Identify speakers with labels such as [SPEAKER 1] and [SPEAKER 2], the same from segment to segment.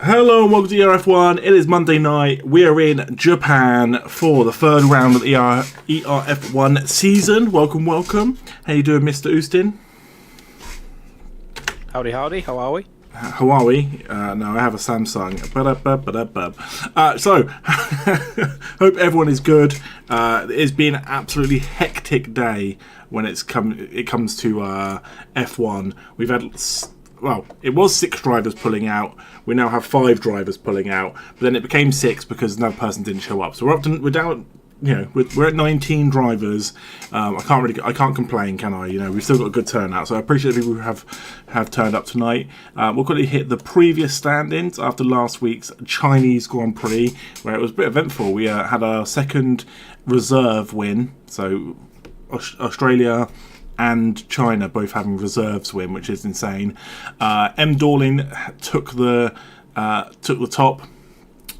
[SPEAKER 1] Hello and welcome to ERF1. It is Monday night. We are in Japan for the third round of the ERF1 season. Welcome. How you doing, Mr. Austin?
[SPEAKER 2] Howdy. How are we?
[SPEAKER 1] How are we? No, I have a Samsung. So, hope everyone is good. It's been an absolutely hectic day when it comes to F1. We've had... Well, it was 6 drivers pulling out. We now have 5 drivers pulling out, but then it became 6 because another person didn't show up. So we're down. We're at 19 drivers. I can't complain, can I? We've still got a good turnout. So I appreciate the people who have turned up tonight. We'll quickly hit the previous stand-ins after last week's Chinese Grand Prix, where it was a bit eventful. We had our second reserve win. So Australia and China both having reserves win, which is insane. M. Dorling took the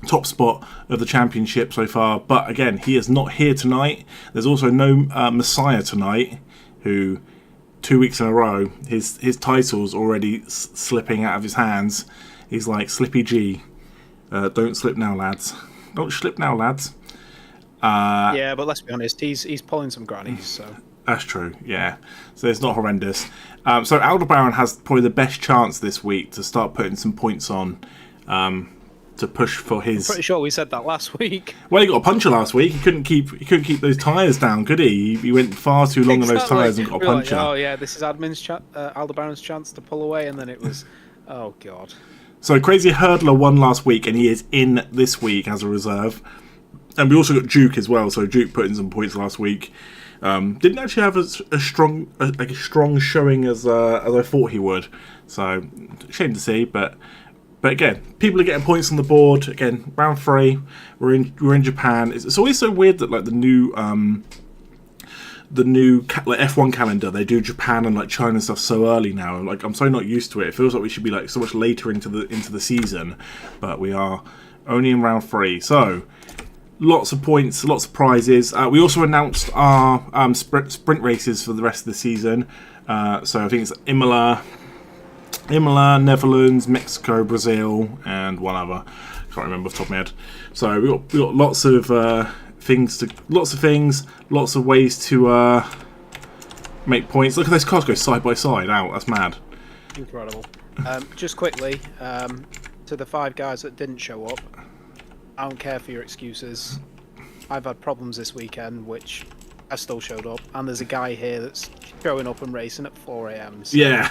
[SPEAKER 1] top spot of the championship so far, but again, he is not here tonight. There's also no Messiah tonight, who 2 weeks in a row, his title's already slipping out of his hands. He's like Slippy G. Don't slip now, lads. Don't slip now, lads.
[SPEAKER 2] Yeah, but let's be honest, he's pulling some grannies, so...
[SPEAKER 1] That's true, yeah. So it's not horrendous. So Aldebaran has probably the best chance this week to start putting some points on to push for his...
[SPEAKER 2] I'm pretty sure we said that last week.
[SPEAKER 1] Well, he got a puncher last week. He couldn't keep those tyres down, could he? He went far too long on those tyres and got a puncher.
[SPEAKER 2] Like, oh yeah, this is Aldebaran's chance to pull away, and then it was... Oh, God.
[SPEAKER 1] So Crazy Hurdler won last week, and he is in this week as a reserve. And we also got Duke as well, so Duke put in some points last week. Didn't actually have a strong showing as I thought he would, so shame to see. But again, people are getting points on the board. Again, round 3, we're in Japan. It's always so weird that like the new like F1 calendar, they do Japan and like China stuff so early now. Like I'm so not used to it. It feels like we should be like so much later into the season, but we are only in round 3. So. Lots of points, lots of prizes. We also announced our sprint races for the rest of the season. So I think it's Imola, Netherlands, Mexico, Brazil, and one other. Can't remember off the top of my head. So we got lots of lots of ways to make points. Look at those cars go side by side out. That's mad.
[SPEAKER 2] Incredible. Just quickly, to the 5 guys that didn't show up. I don't care for your excuses. I've had problems this weekend, which I still showed up. And there's a guy here that's showing up and racing at 4 a.m. So
[SPEAKER 1] yeah.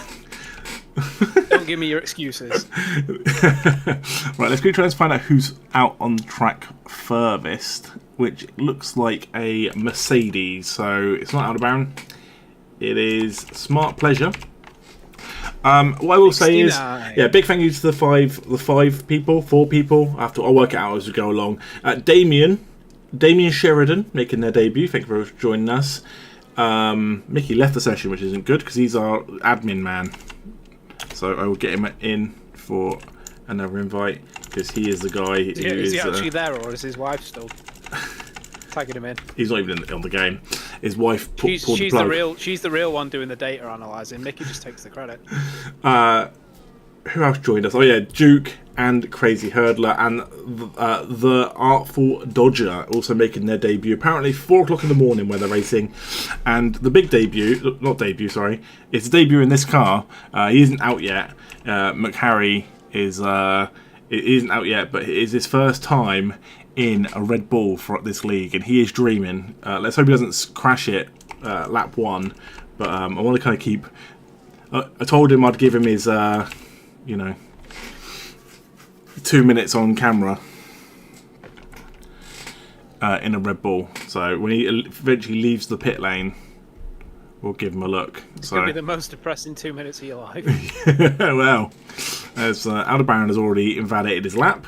[SPEAKER 2] Don't give me your excuses.
[SPEAKER 1] Right, let's go try and find out who's out on the track furthest, which looks like a Mercedes. So it's not Aldebaran. It is Smart Pleasure. What I will say is, yeah, big thank you to the 4 people. I'll work it out as we go along. Damien Sheridan making their debut. Thank you for joining us. Mickey left the session, which isn't good because he's our admin man. So I will get him in for another invite because he is the guy.
[SPEAKER 2] Is he actually there, or is his wife still tagging him in?
[SPEAKER 1] He's not even on the game. His wife
[SPEAKER 2] she's the real one doing the data analysing. Mickey just takes the credit.
[SPEAKER 1] Who else joined us? Oh yeah, Duke and Crazy Hurdler and the Artful Dodger also making their debut. Apparently 4 o'clock in the morning where they're racing. And the big debut, it's a debut in this car. He isn't out yet. McHarry it isn't out yet, but it is his first time in a Red Bull for this league, and he is dreaming. Let's hope he doesn't crash it lap 1, but I want to kind of keep... I told him I'd give him his, 2 minutes on camera in a Red Bull. So when he eventually leaves the pit lane, we'll give him a look.
[SPEAKER 2] It's going to be the most depressing 2 minutes of your life.
[SPEAKER 1] Well, as Aldebaran has already invalidated his lap.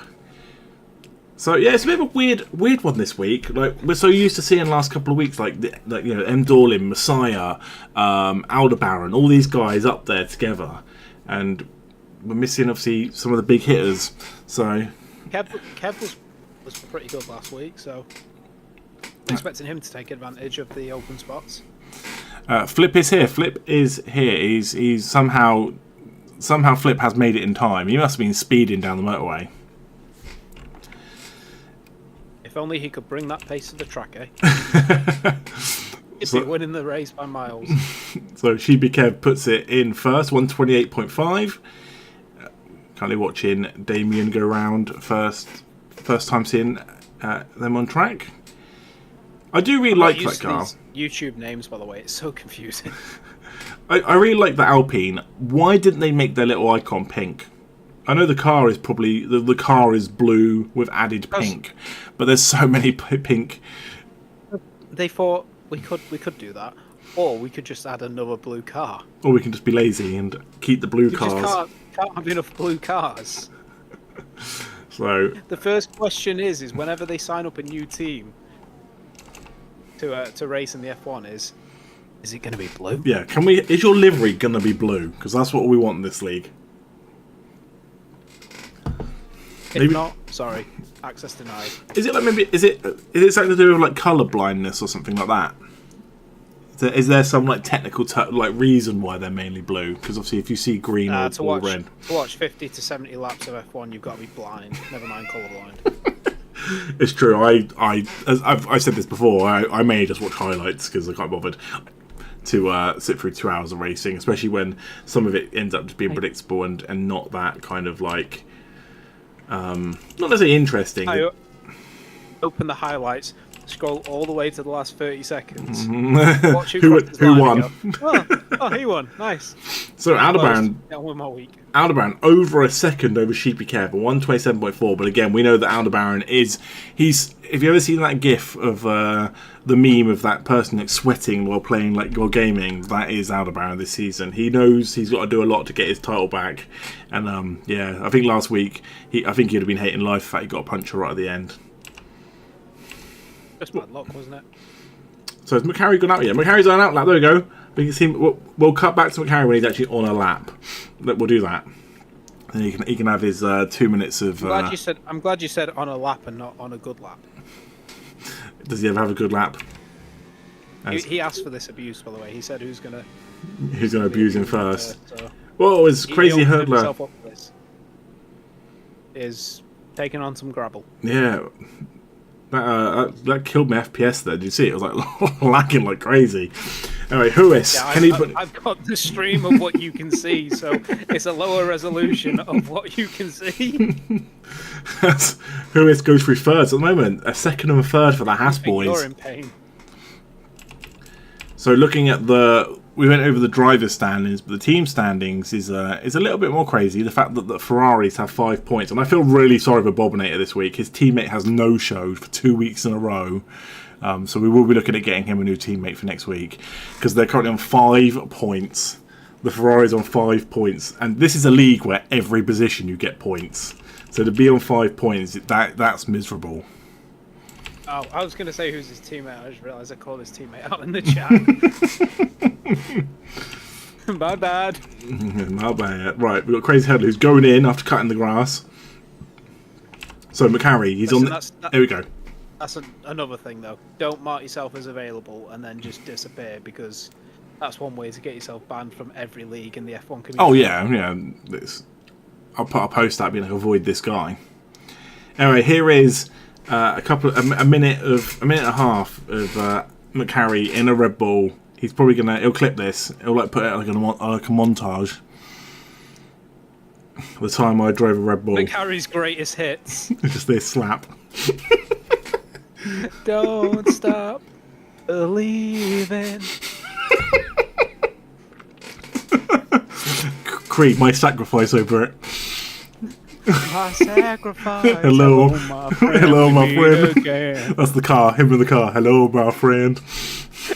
[SPEAKER 1] So yeah, it's a bit of a weird one this week. Like we're so used to seeing the last couple of weeks, like M. Dorling, Messiah, Aldebaran, all these guys up there together, and we're missing obviously some of the big hitters. So
[SPEAKER 2] Kev was pretty good last week, so I'm expecting him to take advantage of the open spots.
[SPEAKER 1] Flip is here. He's somehow Flip has made it in time. He must have been speeding down the motorway.
[SPEAKER 2] If only he could bring that pace to the track, eh? He'd be winning the race by miles.
[SPEAKER 1] So Sheepy Kev puts it in first, 128.5. Currently watching Damien go round first time seeing them on track. I do really like that car.
[SPEAKER 2] YouTube names, by the way, it's so confusing.
[SPEAKER 1] I really like the Alpine. Why didn't they make their little icon pink? I know the car is probably the car is blue with added pink, but there's so many pink.
[SPEAKER 2] They thought we could do that, or we could just add another blue car.
[SPEAKER 1] Or we can just be lazy and keep the blue cars.
[SPEAKER 2] Just can't have enough blue cars.
[SPEAKER 1] So
[SPEAKER 2] the first question is whenever they sign up a new team to race in the F1, is it going to be blue?
[SPEAKER 1] Yeah, is your livery going to be blue? Because that's what we want in this league.
[SPEAKER 2] If not, sorry, access denied.
[SPEAKER 1] Is it like is it something to do with like colour blindness or something like that? Is there some like technical reason why they're mainly blue? Because obviously, if you see green or red,
[SPEAKER 2] to watch 50 to 70 laps of F1, you've got to be blind. Never mind colourblind.
[SPEAKER 1] It's true. I've said this before. I may just watch highlights because I can't be bothered to sit through 2 hours of racing, especially when some of it ends up just being predictable and not that kind of like. Not necessarily interesting.
[SPEAKER 2] I open the highlights, scroll all the way to the last 30 seconds. Watch
[SPEAKER 1] who won?
[SPEAKER 2] Oh, he won. Nice.
[SPEAKER 1] So Aldebaran
[SPEAKER 2] win my week.
[SPEAKER 1] Aldebaran over a second over Sheepy Kev, 127.4. But again, we know that Aldebaran he's. Have you ever seen that GIF of the meme of that person like sweating while playing while gaming? That is Aldebaran this season. He knows he's got to do a lot to get his title back, and yeah, I think last week I think he'd have been hating life if he got a puncher right at the end.
[SPEAKER 2] Just bad luck, wasn't it?
[SPEAKER 1] So has McCarry gone out yet? McCarry's on an out lap. There we go. We can see. We'll cut back to McCarry when he's actually on a lap. We'll do that. And he can have his 2 minutes of.
[SPEAKER 2] I'm glad you said on a lap and not on a good lap.
[SPEAKER 1] Does he ever have a good lap?
[SPEAKER 2] He asked for this abuse, by the way. He said who's gonna
[SPEAKER 1] abuse him first. Well, it's crazy hurdler.
[SPEAKER 2] Is taking on some gravel.
[SPEAKER 1] Yeah. That killed my FPS there. Did you see it? It was like lagging like crazy. Anyway, Huis.
[SPEAKER 2] Yeah, I've got the stream of what you can see, so it's a lower resolution of what you can see.
[SPEAKER 1] Huis goes through thirds at the moment. A second and a third for the Haas boys.
[SPEAKER 2] You're in pain.
[SPEAKER 1] So looking at we went over the driver standings, but the team standings is a little bit more crazy. The fact that the Ferraris have 5 points, and I feel really sorry for Bobinator this week. His teammate has no-showed for 2 weeks in a row, so we will be looking at getting him a new teammate for next week because they're currently on 5 points. The Ferrari's on 5 points, and this is a league where every position you get points. So to be on 5 points, that's miserable.
[SPEAKER 2] Oh, I was going to say who's his teammate. I just realised I called his teammate out in the chat. My bad.
[SPEAKER 1] My bad. Right, we've got Crazy Headley who's going in after cutting the grass. So McCarry, he's on. Here we go.
[SPEAKER 2] That's another thing, though. Don't mark yourself as available and then just disappear, because that's one way to get yourself banned from every league in the F1 community.
[SPEAKER 1] Oh yeah. I'll put a post out being like, avoid this guy. Anyway, here is a minute and a half of McCarry in a Red Bull. He's probably he'll clip this. He'll put it like a montage. The time I drove a Red Bull.
[SPEAKER 2] McCarry's greatest hits.
[SPEAKER 1] Just this slap.
[SPEAKER 2] Don't stop believing.
[SPEAKER 1] Creed, my sacrifice over it.
[SPEAKER 2] My sacrifice.
[SPEAKER 1] Hello,
[SPEAKER 2] my friend.
[SPEAKER 1] Hello, my friend. That's the car. Him in the car. Hello, my friend.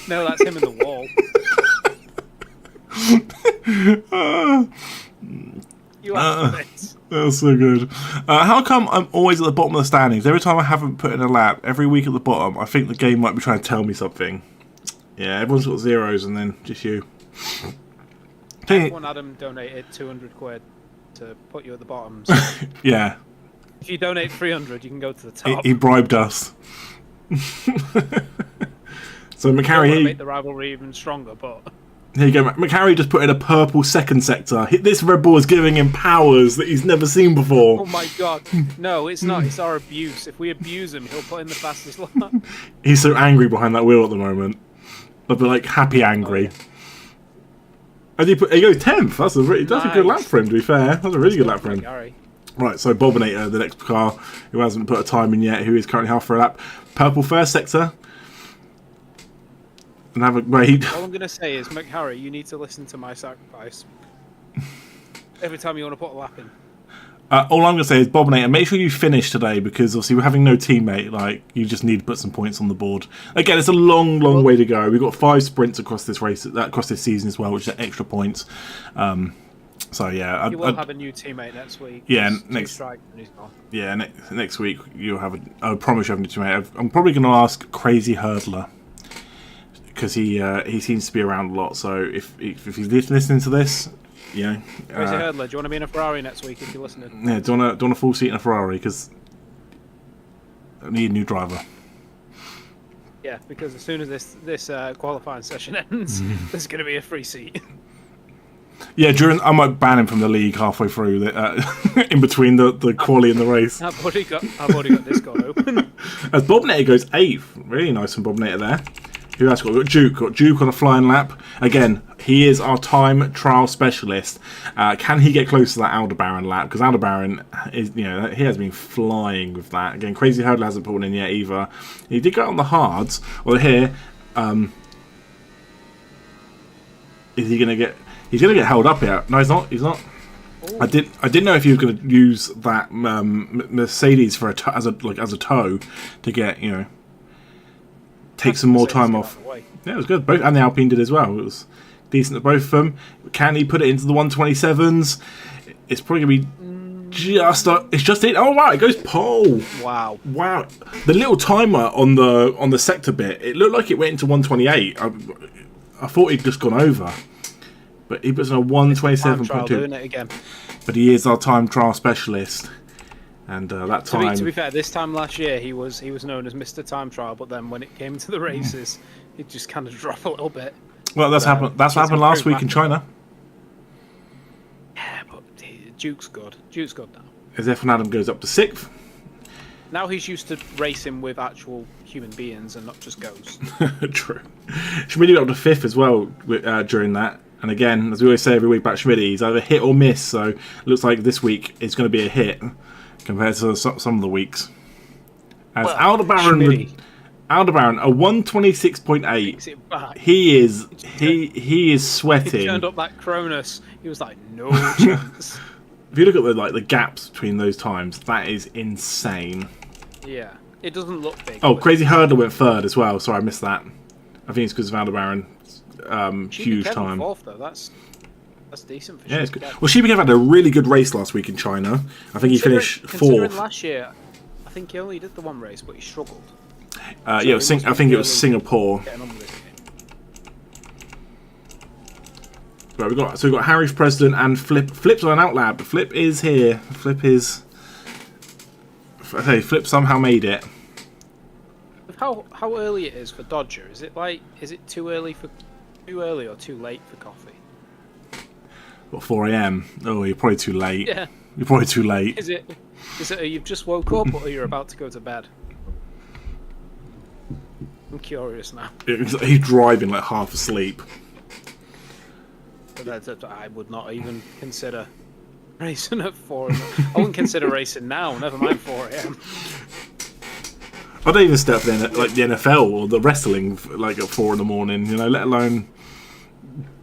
[SPEAKER 2] No, that's him in the wall. You asked for this.
[SPEAKER 1] That's so good. How come I'm always at the bottom of the standings? Every time I haven't put in a lap, every week at the bottom, I think the game might be trying to tell me something. Yeah, everyone's got zeros and then just you.
[SPEAKER 2] Everyone Adam donated 200 quid to put you at the bottom. So
[SPEAKER 1] yeah.
[SPEAKER 2] if you donate 300, you can go to the top.
[SPEAKER 1] He bribed us. So McCarry,
[SPEAKER 2] make the rivalry even stronger, but
[SPEAKER 1] Here you go. McHarry just put in a purple second sector. This Red Bull is giving him powers that he's never seen before.
[SPEAKER 2] Oh my god. No, it's not. It's our abuse. If we abuse him, he'll put in the fastest lap.
[SPEAKER 1] He's so angry behind that wheel at the moment. But like happy angry.
[SPEAKER 2] Oh, yeah.
[SPEAKER 1] And he goes 10th. That's a good lap for him, to be fair. That's a really good lap for him.
[SPEAKER 2] McHarry.
[SPEAKER 1] Right, so Bobinator, the next car, who hasn't put a time in yet, who is currently half for a lap. Purple first sector. And have a wait.
[SPEAKER 2] All I'm going to say is, McHarry, you need to listen to my sacrifice. Every time you want to put a lap in.
[SPEAKER 1] All I'm going to say is, Bobinator, make sure you finish today, because obviously we're having no teammate. Like, you just need to put some points on the board. Again, it's a long way to go. We've got 5 sprints across this race, across this season as well, which are extra points. So yeah,
[SPEAKER 2] you will have a new teammate next week.
[SPEAKER 1] Yeah, next week you'll have I promise you have a new teammate. I'm probably going to ask Crazy Hurdler, because he seems to be around a lot. So if he's listening to this, yeah.
[SPEAKER 2] Crazy Hurdler, do you want to be in a Ferrari next week if you're listening?
[SPEAKER 1] Yeah, do you want a full seat in a Ferrari? Because I need a new driver.
[SPEAKER 2] Yeah, because as soon as this qualifying session ends, there's going to be a free seat.
[SPEAKER 1] Yeah, I might ban him from the league halfway through, in between the quali and the race.
[SPEAKER 2] I've already got Discord open.
[SPEAKER 1] As Bobinator goes 8th, really nice from Bobinator there. Who else got? We've got Duke on a flying lap. Again, he is our time trial specialist. Can he get close to that Aldebaran lap? Because Aldebaran is, he has been flying with that. Again, Crazy Hurdler hasn't put one in yet either. He did go on the hards. Well, here, is he going to get? He's going to get held up here. No, he's not. He's not. Ooh. I didn't know if he was going to use that Mercedes for as a tow to get take some more time off. Yeah, it was good. Both and the Alpine did as well. It was decent at both of them. Can he put it into the 127s? It's probably going to be it's just it. Oh wow, it goes pole.
[SPEAKER 2] Wow.
[SPEAKER 1] The little timer on the sector bit, it looked like it went into 128. I thought he'd just gone over. But he puts in a 127.2. But he is our time trial specialist, and that time.
[SPEAKER 2] To be fair, this time last year he was known as Mr. Time Trial. But then when it came to the races, he'd just kind of drop a little bit.
[SPEAKER 1] Well, that's happened. That's what happened last week in China.
[SPEAKER 2] Yeah, but Duke's good. Duke's good now.
[SPEAKER 1] As F1 Adam goes up to 6th.
[SPEAKER 2] Now he's used to racing with actual human beings and not just ghosts.
[SPEAKER 1] True. Schmidt got up to 5th as well during that. And again, as we always say every week about Schmidt, he's either hit or miss. So it looks like this week is going to be a hit compared to some of the weeks. As Aldebaran, a 126.8. He is sweating.
[SPEAKER 2] He turned up that Cronus. He was like, no chance.
[SPEAKER 1] If you look at the gaps between those times, that is insane.
[SPEAKER 2] Yeah, it doesn't look big.
[SPEAKER 1] Oh, Crazy Hurdler went 3rd as well. Sorry, I missed that. I think it's because of Aldebaran. Huge time.
[SPEAKER 2] 4th, though. That's decent for
[SPEAKER 1] it's good. Well, Shiba had a really good race last week in China. I think he finished 4th.
[SPEAKER 2] Last year, I think he only did the one race, but he struggled.
[SPEAKER 1] I think it was Singapore. Right, we've got Harry's President and Flip. Flip's on an outlap. Flip is here. Flip somehow made it.
[SPEAKER 2] How early it is for Dodger? Is it too early or too late for coffee?
[SPEAKER 1] What, 4 AM? Oh, you're probably too late.
[SPEAKER 2] Yeah.
[SPEAKER 1] You're probably too late.
[SPEAKER 2] Is it you've just woke up or you're about to go to bed? I'm curious now.
[SPEAKER 1] He's driving like half asleep.
[SPEAKER 2] I would not even consider racing at 4 AM. I wouldn't consider racing now, never mind 4 AM.
[SPEAKER 1] I don't even step in like the NFL or the wrestling like at 4 in the morning, let alone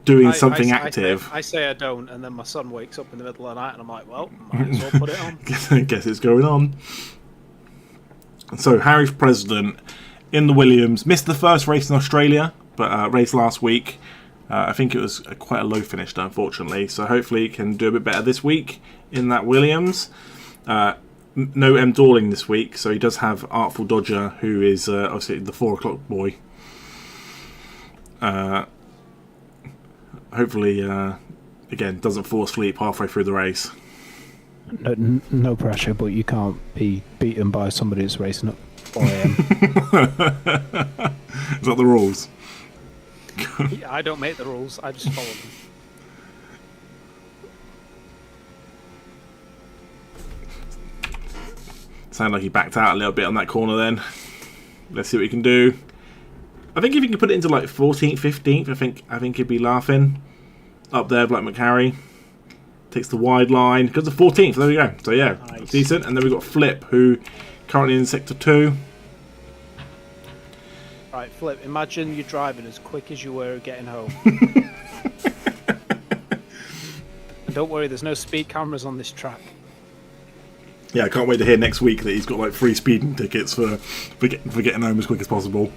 [SPEAKER 1] doing something active.
[SPEAKER 2] I say I don't, and then my son wakes up in the middle of the night, and I'm like, well, might as well put it on.
[SPEAKER 1] Guess it's going on. So Harry's President in the Williams missed the first race in Australia, but raced last week. I think it was quite a low finish, unfortunately. So hopefully he can do a bit better this week in that Williams. No M. Dorling this week, so he does have Artful Dodger, who is obviously the 4 o'clock boy. Hopefully, again, doesn't fall asleep halfway through the race.
[SPEAKER 2] No pressure, but you can't be beaten by somebody that's racing at 4 AM.
[SPEAKER 1] Is that the rules?
[SPEAKER 2] I don't make the rules. I just follow them.
[SPEAKER 1] Sound like he backed out a little bit on that corner then. Let's see what he can do. I think if he can put it into like 14th, 15th, I think he'd be laughing. Up there, like McHarry. Takes the wide line. Goes to 14th, there we go. So yeah,
[SPEAKER 2] nice.
[SPEAKER 1] Decent. And then we've got Flip, who currently in Sector 2.
[SPEAKER 2] Right, Flip, imagine you're driving as quick as you were getting home. And don't worry, there's no speed cameras on this track.
[SPEAKER 1] Yeah, I can't wait to hear next week that he's got like free speeding tickets for getting home as quick as possible.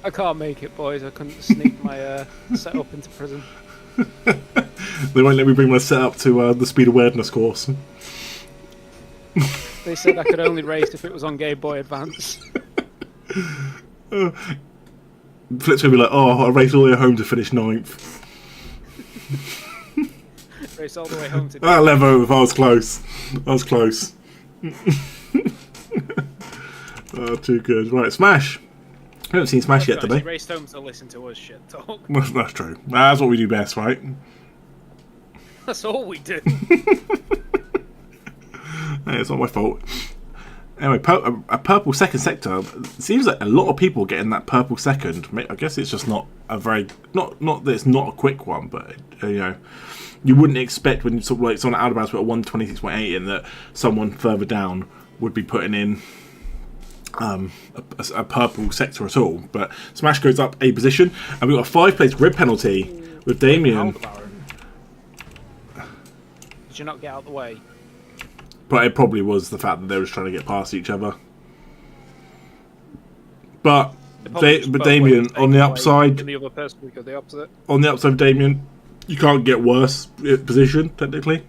[SPEAKER 2] I can't make it, boys. I couldn't sneak my setup into prison.
[SPEAKER 1] They won't let me bring my setup to the speed awareness course.
[SPEAKER 2] They said I could only race if it was on Game Boy Advance.
[SPEAKER 1] Flip's gonna be like, oh, I raced all the way home to finish 9th.
[SPEAKER 2] Race all the way home to...
[SPEAKER 1] Ah, Levo, I was close. I was close. Oh, too good. Right, Smash. I haven't seen Smash yet today.
[SPEAKER 2] He raced home to listen to us shit talk.
[SPEAKER 1] That's true. That's what we do best, right?
[SPEAKER 2] That's all we do.
[SPEAKER 1] Hey, it's not my fault. Anyway, a purple second sector. It seems like a lot of people getting that purple second. I guess it's just not a very not that it's not a quick one, but you know, you wouldn't expect when sort of like someone out of bounds put a 126.8 in that someone further down would be putting in a purple sector at all. But Smash goes up a position, and we've got a 5-place grid penalty with Damien.
[SPEAKER 2] Did you not get out of the way?
[SPEAKER 1] But it probably was the fact that they were trying to get past each other. But Damien, on the upside,
[SPEAKER 2] the other person would go the opposite.
[SPEAKER 1] On the upside of Damien, you can't get worse position technically.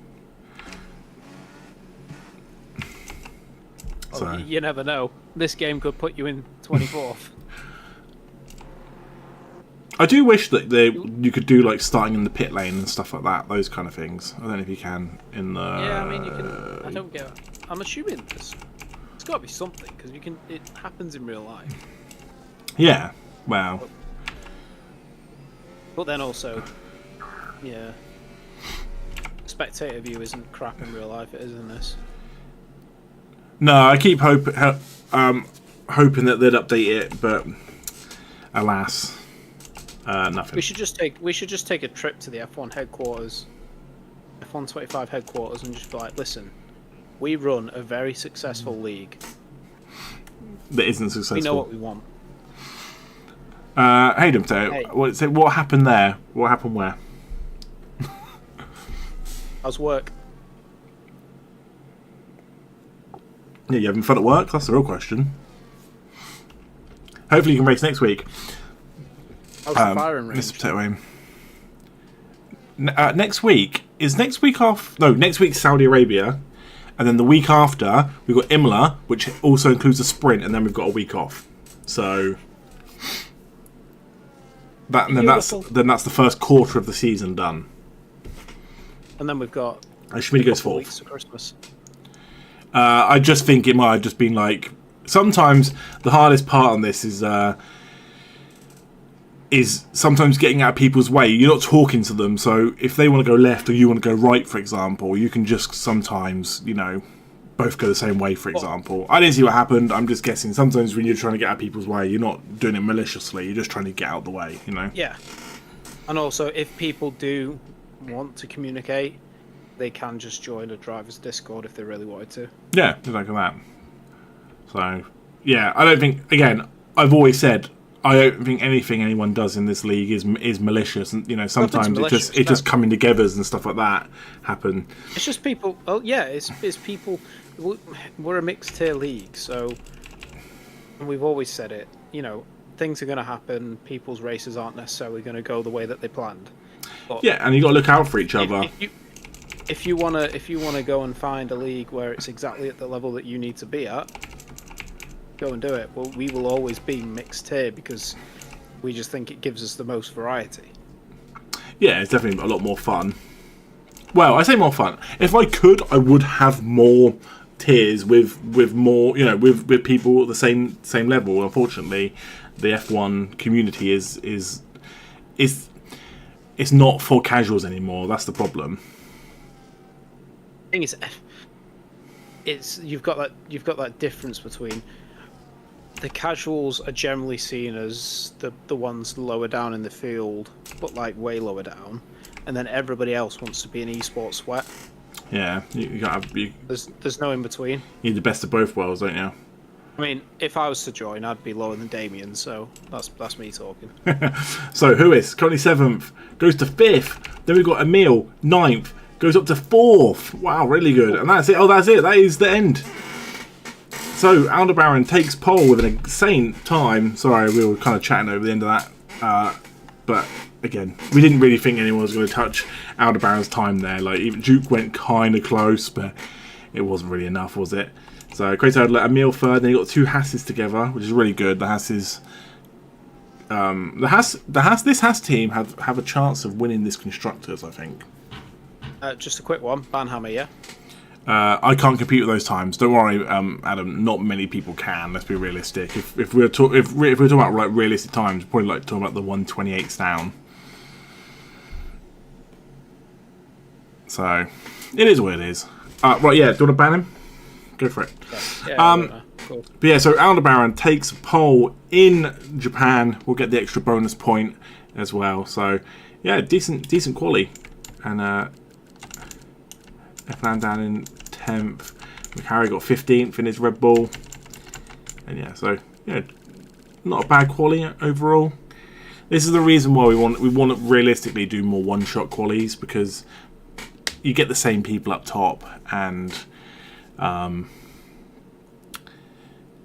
[SPEAKER 1] So
[SPEAKER 2] You never know. This game could put you in 24th.
[SPEAKER 1] I do wish that you could do like starting in the pit lane and stuff like that. Those kind of things. I don't know if you can in the.
[SPEAKER 2] Yeah, I mean you can. I don't get. I'm assuming there's got to be something because you can. It happens in real life.
[SPEAKER 1] Yeah. Wow.
[SPEAKER 2] But then also, yeah, spectator view isn't crap in real life. It is in this.
[SPEAKER 1] No, I keep hoping that they'd update it, but alas, nothing.
[SPEAKER 2] We should just take a trip to the F1 headquarters, F125 headquarters, and just be like, listen, we run a very successful league.
[SPEAKER 1] That isn't successful.
[SPEAKER 2] We know what we want.
[SPEAKER 1] Hey, what happened there? What happened where?
[SPEAKER 2] How's work?
[SPEAKER 1] Yeah, you having fun at work? That's the real question. Hopefully you can race next week.
[SPEAKER 2] How's the firing range?
[SPEAKER 1] Mr. Potato Aim. Next week off? No, next week's Saudi Arabia, and then the week after we've got Imola, which also includes a sprint, and then we've got a week off. So then that's the first quarter of the season done.
[SPEAKER 2] And then we've got.
[SPEAKER 1] Schmid goes fourth.
[SPEAKER 2] Weeks to Christmas.
[SPEAKER 1] I just think it might have just been like sometimes the hardest part on this is sometimes getting out of people's way. You're not talking to them, so if they want to go left or you want to go right, for example, you can just sometimes, both go the same way, for example. I didn't see what happened. I'm just guessing. Sometimes when you're trying to get out of people's way, you're not doing it maliciously. You're just trying to get out of the way,
[SPEAKER 2] Yeah. And also, if people do want to communicate, they can just join a driver's Discord if they really wanted to.
[SPEAKER 1] Yeah, exactly that. So, yeah, I don't think, again, I've always said, I don't think anything anyone does in this league is malicious, and sometimes it's just coming togethers and stuff like that happen.
[SPEAKER 2] It's just people. Oh yeah, it's people. We're a mixed tier league, so we've always said it. Things are going to happen. People's races aren't necessarily going to go the way that they planned. But
[SPEAKER 1] yeah, and you got to look out for each other.
[SPEAKER 2] If you wanna go and find a league where it's exactly at the level that you need to be at, go and do it. Well, we will always be mixed tier because we just think it gives us the most variety. Yeah,
[SPEAKER 1] it's definitely a lot more fun. Well, I say more fun. If I could, I would have more tiers with more, with people at the same level. Unfortunately, the F1 community is it's not for casuals anymore. That's the problem.
[SPEAKER 2] Thing is, you've got that difference between the casuals are generally seen as the ones lower down in the field, but like way lower down, and then everybody else wants to be an esports sweat.
[SPEAKER 1] Yeah, you gotta have.
[SPEAKER 2] There's no in between.
[SPEAKER 1] You need the best of both worlds, don't you?
[SPEAKER 2] I mean, if I was to join, I'd be lower than Damien, so that's me talking.
[SPEAKER 1] So who is currently 7th, goes to 5th. Then we've got Emil, 9th, goes up to 4th. Wow, really good. And that's it. Oh, that's it. That is the end. So Aldebaran takes pole with an insane time. Sorry, we were kind of chatting over the end of that. But again, we didn't really think anyone was going to touch Aldebaran's time there. Like, even Duke went kind of close, but it wasn't really enough, was it? So Kratos let Emil third, then you got 2 Hasses together, which is really good. The Hasses, this Hass team have a chance of winning this constructors, I think.
[SPEAKER 2] Just a quick one, Banhammer, yeah.
[SPEAKER 1] I can't compete with those times. Don't worry, Adam. Not many people can. Let's be realistic. If we're talking about like realistic times, we're probably like talking about the 128s down. So it is what it is. Right, yeah. Do you want to ban him? Go for it.
[SPEAKER 2] Yeah, cool.
[SPEAKER 1] But yeah, so Aldebaran takes pole in Japan. We'll get the extra bonus point as well. So yeah, decent quali. And F9 down in 10th. McHarry got 15th in his Red Bull. And yeah, so yeah, not a bad quali overall. This is the reason why we want to realistically do more one-shot qualies, because you get the same people up top, and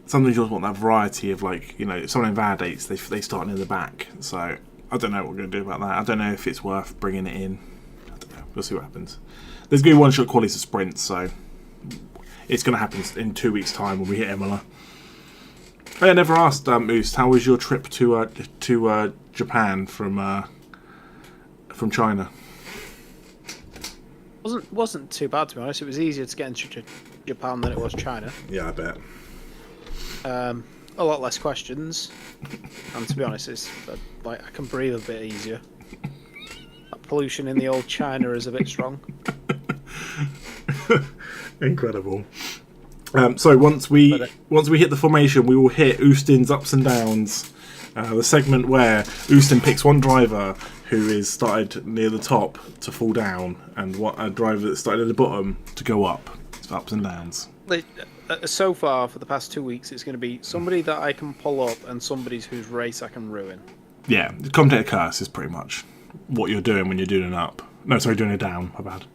[SPEAKER 1] sometimes you just want that variety of, like, you know, if someone invalidates, they start in the back. So I don't know what we're going to do about that. I don't know if it's worth bringing it in. I don't know. We'll see what happens. There's going to be one-shot qualies of sprints, so it's going to happen in 2 weeks' time when we hit Imola. I never asked, Oost, how was your trip to Japan from China?
[SPEAKER 2] Wasn't too bad, to be honest. It was easier to get into Japan than it was China.
[SPEAKER 1] Yeah, I bet.
[SPEAKER 2] A lot less questions, and to be honest, it's like I can breathe a bit easier. That pollution in the old China is a bit strong.
[SPEAKER 1] Incredible. So once we hit the formation, we will hit Oostin's ups and downs. The segment where Oostin picks one driver who is started near the top to fall down, and a driver that started at the bottom to go up. It's ups and downs.
[SPEAKER 2] So far, for the past 2 weeks, it's going to be somebody that I can pull up and somebody whose race I can ruin. Yeah,
[SPEAKER 1] the commentator curse is pretty much what you're doing when you're doing an up. No, sorry, doing a down. My bad.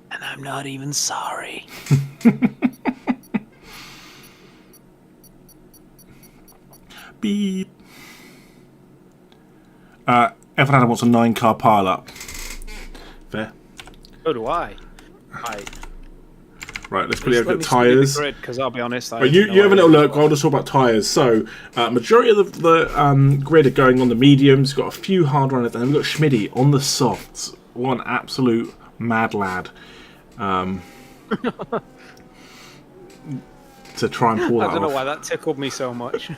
[SPEAKER 2] And I'm not even sorry.
[SPEAKER 1] Beep. F1 wants a 9-car pile-up. Fair.
[SPEAKER 2] So do I.
[SPEAKER 1] Right, let's quickly look at tyres.
[SPEAKER 2] Because I'll be honest,
[SPEAKER 1] you have a little look. I'll just talk about tyres. So, majority of the grid are going on the mediums. We've got a few hard runners, and then we've got Schmidty on the softs. One absolute mad lad. To try and pull that off.
[SPEAKER 2] I don't know why that tickled me so much.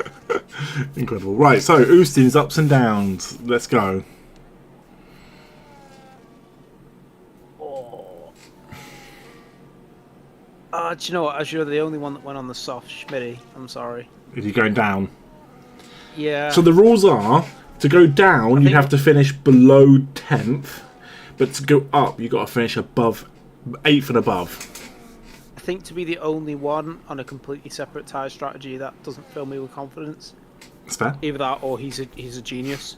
[SPEAKER 1] Incredible. Right, so Oostin's ups and downs. Let's go.
[SPEAKER 2] Do you know what? As you're the only one that went on the soft, Schmitty, I'm sorry.
[SPEAKER 1] Is he going down?
[SPEAKER 2] Yeah.
[SPEAKER 1] So the rules are, to go down, you have to finish below 10th, but to go up, you've got to finish above 8th and above.
[SPEAKER 2] I think to be the only one on a completely separate tyre strategy, that doesn't fill me with confidence.
[SPEAKER 1] That's fair.
[SPEAKER 2] Either that or he's a genius.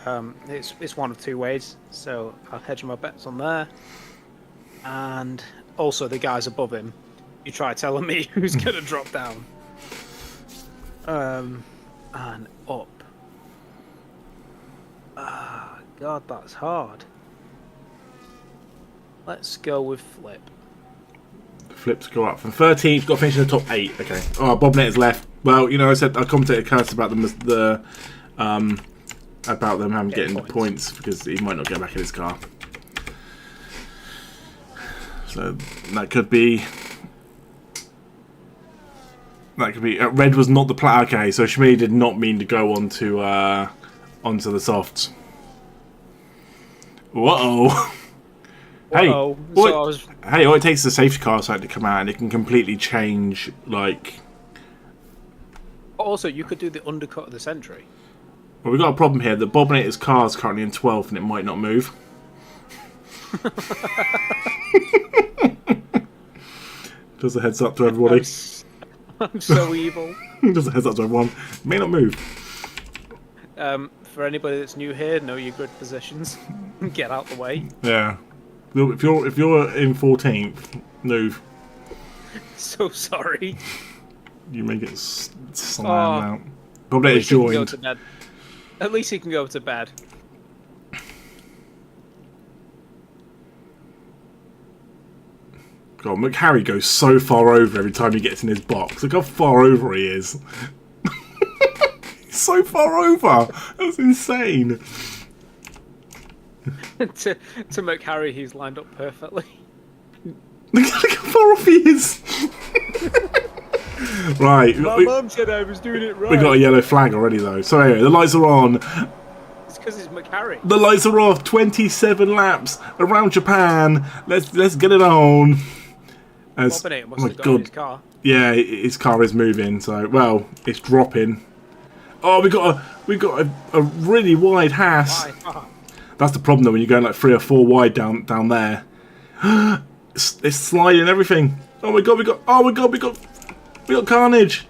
[SPEAKER 2] It's one of two ways, so I'll hedge my bets on there. And also the guys above him, you try telling me who's going to drop down. And up. Ah, God, that's hard. Let's go with Flip.
[SPEAKER 1] Flips go up from 13th, got to finish in the top 8. Okay. Oh, Bobnet is left. Well, you know, I commentated cursed about them having getting points because he might not get back in his car. So that could be That could be. Red was not the plan. Okay, so Schmid did not mean to go onto the softs. Whoa. Hey,
[SPEAKER 2] So I was...
[SPEAKER 1] hey! All it takes is a safety car sign to come out, and it can completely change. Like,
[SPEAKER 2] Also, you could do the undercut of the Sentry.
[SPEAKER 1] well, we've got a problem here. The Bobinator's car is currently in 12th, and it might not move. Just a heads up to everybody.
[SPEAKER 2] I'm so evil.
[SPEAKER 1] Just a heads up to everyone. It may not move.
[SPEAKER 2] For anybody that's new here, know your grid positions. Get out the way.
[SPEAKER 1] Yeah. If you're in 14th, move.
[SPEAKER 2] So sorry.
[SPEAKER 1] You may get slammed out.
[SPEAKER 2] At
[SPEAKER 1] Bobinator's
[SPEAKER 2] least he can go
[SPEAKER 1] joined.
[SPEAKER 2] to bed. At least he can go to bed.
[SPEAKER 1] God, McHarry goes so far over every time he gets in his box. Look how far over he is. He's so far over. That's insane.
[SPEAKER 2] to McHarry, he's lined up perfectly.
[SPEAKER 1] Look how far off he is. Right.
[SPEAKER 2] My mum said I was doing it right.
[SPEAKER 1] We got a yellow flag already, though. So anyway, the lights are on.
[SPEAKER 2] It's because it's McHarry.
[SPEAKER 1] The lights are off. 27 laps around Japan. Let's get it on.
[SPEAKER 2] Bobinator must have got in his car.
[SPEAKER 1] Yeah, his car is moving. So, well, it's dropping. Oh, we got a really wide Haas. That's the problem though when you're going like 3 or 4 wide down there. It's sliding and everything. Oh my god, we got carnage.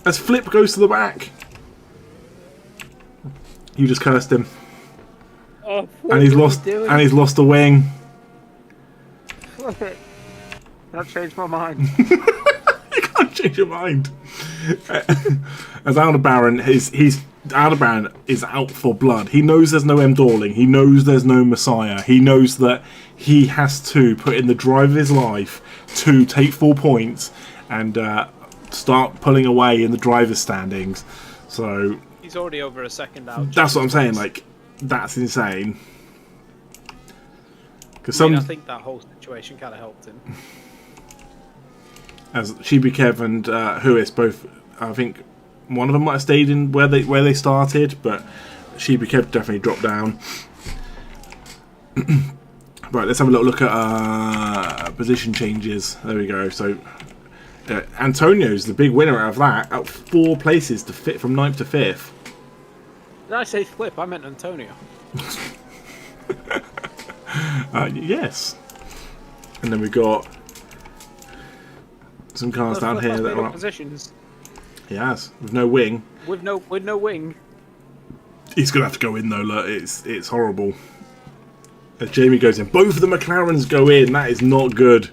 [SPEAKER 1] As Flip goes to the back. You just cursed him.
[SPEAKER 2] Oh,
[SPEAKER 1] and he's lost a wing.
[SPEAKER 2] That changed my mind.
[SPEAKER 1] You can't change your mind. As Aldebaran, Aldebaran is out for blood. He knows there's no M. Dorling. He knows there's no Messiah. He knows that he has to put in the drive of his life to take 4 points and start pulling away in the driver's standings. So
[SPEAKER 2] he's already over a second out.
[SPEAKER 1] That's what I'm saying. Like, that's insane. Because
[SPEAKER 2] I think that whole situation kind of helped him.
[SPEAKER 1] As Shibikev and Huis both, I think one of them might have stayed in where they started, but Shibikev definitely dropped down. Right, let's have a little look at position changes. There we go. So Antonio's the big winner out of that, out 4 places to fit from 9th to 5th.
[SPEAKER 2] Did I say Flip? I meant Antonio.
[SPEAKER 1] Yes. And then we got some cars down here that are up.
[SPEAKER 2] Positions.
[SPEAKER 1] He has, with no wing.
[SPEAKER 2] With no wing.
[SPEAKER 1] He's gonna have to go in though. Look, it's horrible. As Jamie goes in, both of the McLarens go in. That is not good.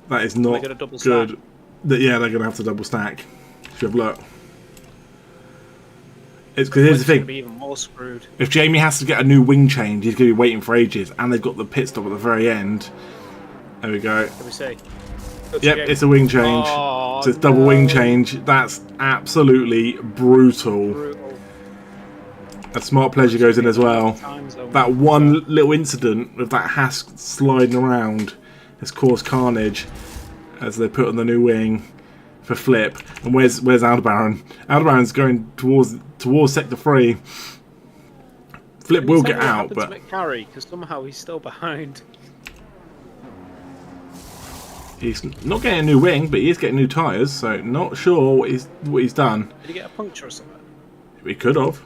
[SPEAKER 1] That is not good. Yeah, they're gonna have to double stack. If you have a look. It's because here's the thing.
[SPEAKER 2] Be even more screwed.
[SPEAKER 1] If Jamie has to get a new wing change, he's gonna be waiting for ages, and they've got the pit stop at the very end. There we go.
[SPEAKER 2] Let me see.
[SPEAKER 1] Yep, it's a wing change.
[SPEAKER 2] Oh,
[SPEAKER 1] so it's double wing change. That's absolutely brutal. A smart pleasure goes in as well. That one little incident with that Haas sliding around has caused carnage as they put on the new wing for Flip. And where's Aldebaran? Aldebaran's going towards sector 3. Flip will get out, but
[SPEAKER 2] McCarry, because somehow he's still behind.
[SPEAKER 1] He's not getting a new wing, but he is getting new tyres, so not sure what he's done.
[SPEAKER 2] Did he get a puncture or something?
[SPEAKER 1] He could have.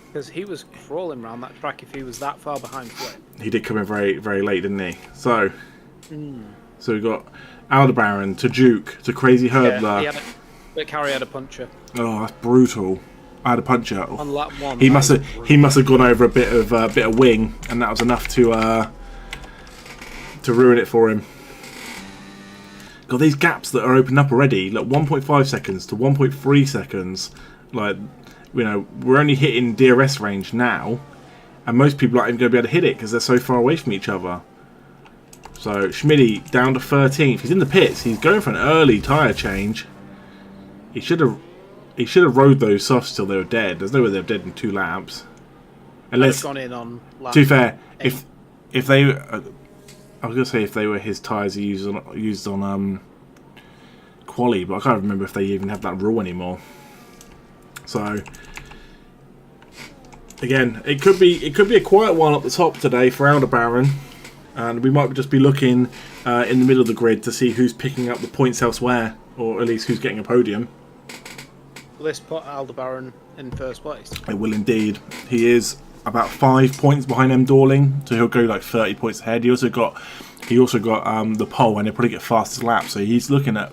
[SPEAKER 2] Because he was crawling around that track if he was that far behind Flip.
[SPEAKER 1] He did come in very, very late, didn't he? So we've got Aldebaran to Duke to Crazy Hurdler.
[SPEAKER 2] Yeah, McCarry had a puncture.
[SPEAKER 1] Oh, that's brutal. I had a puncture.
[SPEAKER 2] On lap 1.
[SPEAKER 1] He must have gone over a bit of wing, and that was enough to ruin it for him. God, these gaps that are opened up already, like 1.5 seconds to 1.3 seconds, like, you know, we're only hitting DRS range now, and most people aren't even going to be able to hit it because they're so far away from each other. So Schmidty down to 13th. He's in the pits. He's going for an early tyre change. He should have rode those softs till they were dead. There's no way they're dead in 2 laps. Unless,
[SPEAKER 2] gone in on lap
[SPEAKER 1] to be fair,
[SPEAKER 2] 8.
[SPEAKER 1] if they I was gonna say if they were his tyres he used on Quali, but I can't remember if they even have that rule anymore. So again, it could be a quiet one up the top today for Aldebaran, and we might just be looking in the middle of the grid to see who's picking up the points elsewhere, or at least who's getting a podium.
[SPEAKER 2] Will this put Aldebaran in first place?
[SPEAKER 1] It will indeed. He is about 5 points behind M. Dorling, so he'll go like 30 points ahead. He also got the pole, and he'll probably get fastest lap, so he's looking at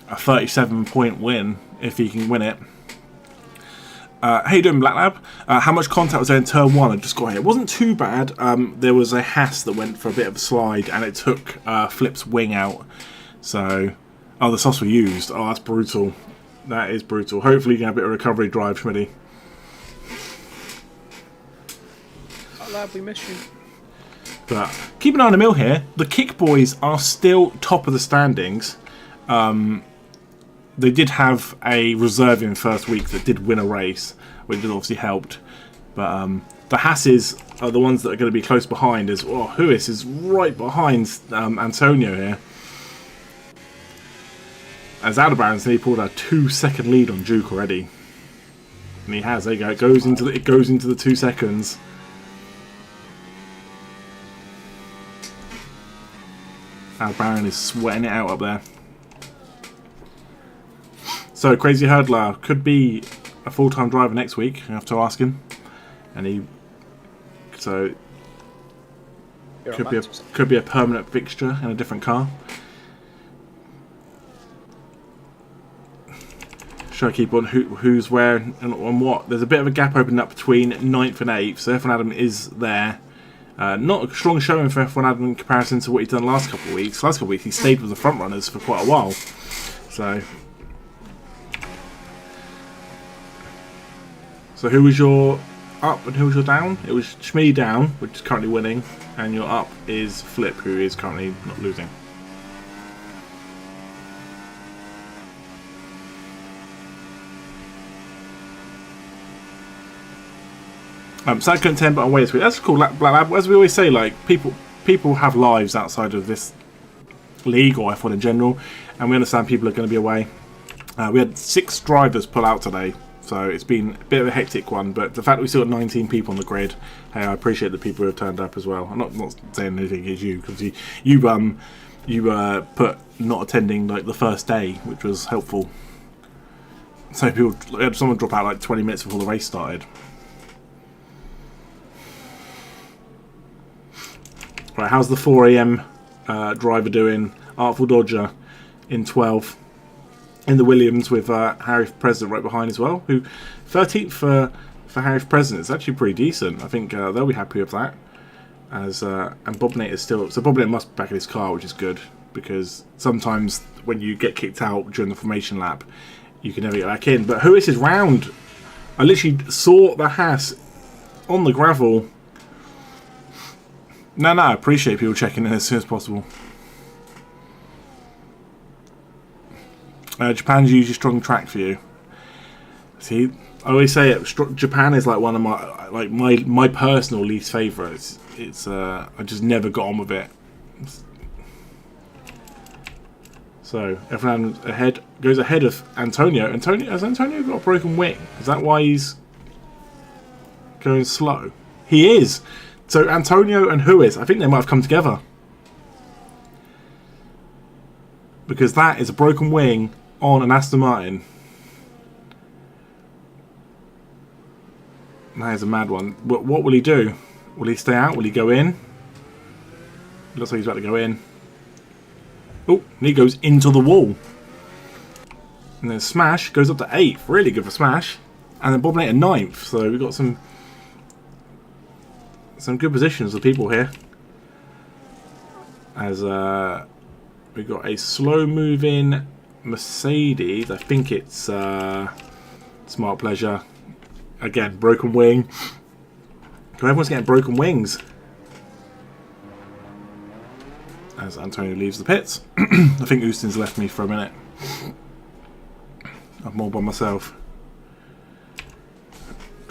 [SPEAKER 1] a 37-point win if he can win it. How you doing, Black Lab? How much contact was there in turn 1? I just got here. It wasn't too bad. There was a Haas that went for a bit of a slide, and it took Flip's wing out. So, oh, the sauce were used. Oh, that's brutal. That is brutal. Hopefully you can have a bit of recovery drive, Schmitty.
[SPEAKER 2] Black Lab, we miss you.
[SPEAKER 1] But keep an eye on the mill here. The Kick Boys are still top of the standings. They did have a reserve in first week that did win a race, which obviously helped. But the Hasses are the ones that are going to be close behind. Huis is right behind Antonio here. As Aldebaran's nearly pulled a 2-second lead on Duke already. And he has, there you go, it goes into the 2 seconds. Aldebaran is sweating it out up there. So, Crazy Hurdler could be a full-time driver next week. I have to ask him, and could be a permanent fixture in a different car. Should I keep on who's where and on what? There's a bit of a gap opening up between 9th and 8th, so F1 Adam is there. Not a strong showing for F1 Adam in comparison to what he's done the last couple of weeks. Last couple of weeks he stayed with the front runners for quite a while. So who was your up and who was your down? It was Schmee down, which is currently winning, and your up is Flip, who is currently not losing. So I couldn't 10 but on way this week. That's cool, Black Lab. As we always say, like people have lives outside of this league or F1 in general, and we understand people are going to be away. We had 6 drivers pull out today. So it's been a bit of a hectic one, but the fact that we still got 19 people on the grid, hey, I appreciate the people who have turned up as well. I'm not saying anything against you, because you put not attending like the first day, which was helpful. So we had someone drop out like 20 minutes before the race started. Right, how's the 4 AM driver doing? Artful Dodger in 12th. In the Williams with Harry President right behind as well. Who 13th for Harry President is actually pretty decent. I think they'll be happy with that. And Bobnate is still, so Bobnate must be back in his car, which is good, because sometimes when you get kicked out during the formation lap, you can never get back in. But Huis is round. I literally saw the Haas on the gravel. No, I appreciate people checking in as soon as possible. Japan's usually a strong track for you. See, I always say it. Japan is like one of my personal least favourites. It's I just never got on with it. So everyone goes ahead of Antonio. Has Antonio got a broken wing? Is that why he's going slow? He is. So Antonio and Huis, I think they might have come together, because that is a broken wing on an Aston Martin. That is a mad one. But what will he do? Will he stay out? Will he go in? It looks like he's about to go in. Oh, and he goes into the wall. And then Smash goes up to 8th. Really good for Smash. And then Bobnate at 9th. So we've got some good positions of people here. As we've got a slow-moving Mercedes. I think it's Smart Pleasure. Again, broken wing. Everyone's getting broken wings. As Antonio leaves the pits. I think Austin's left me for a minute. I'm more by myself.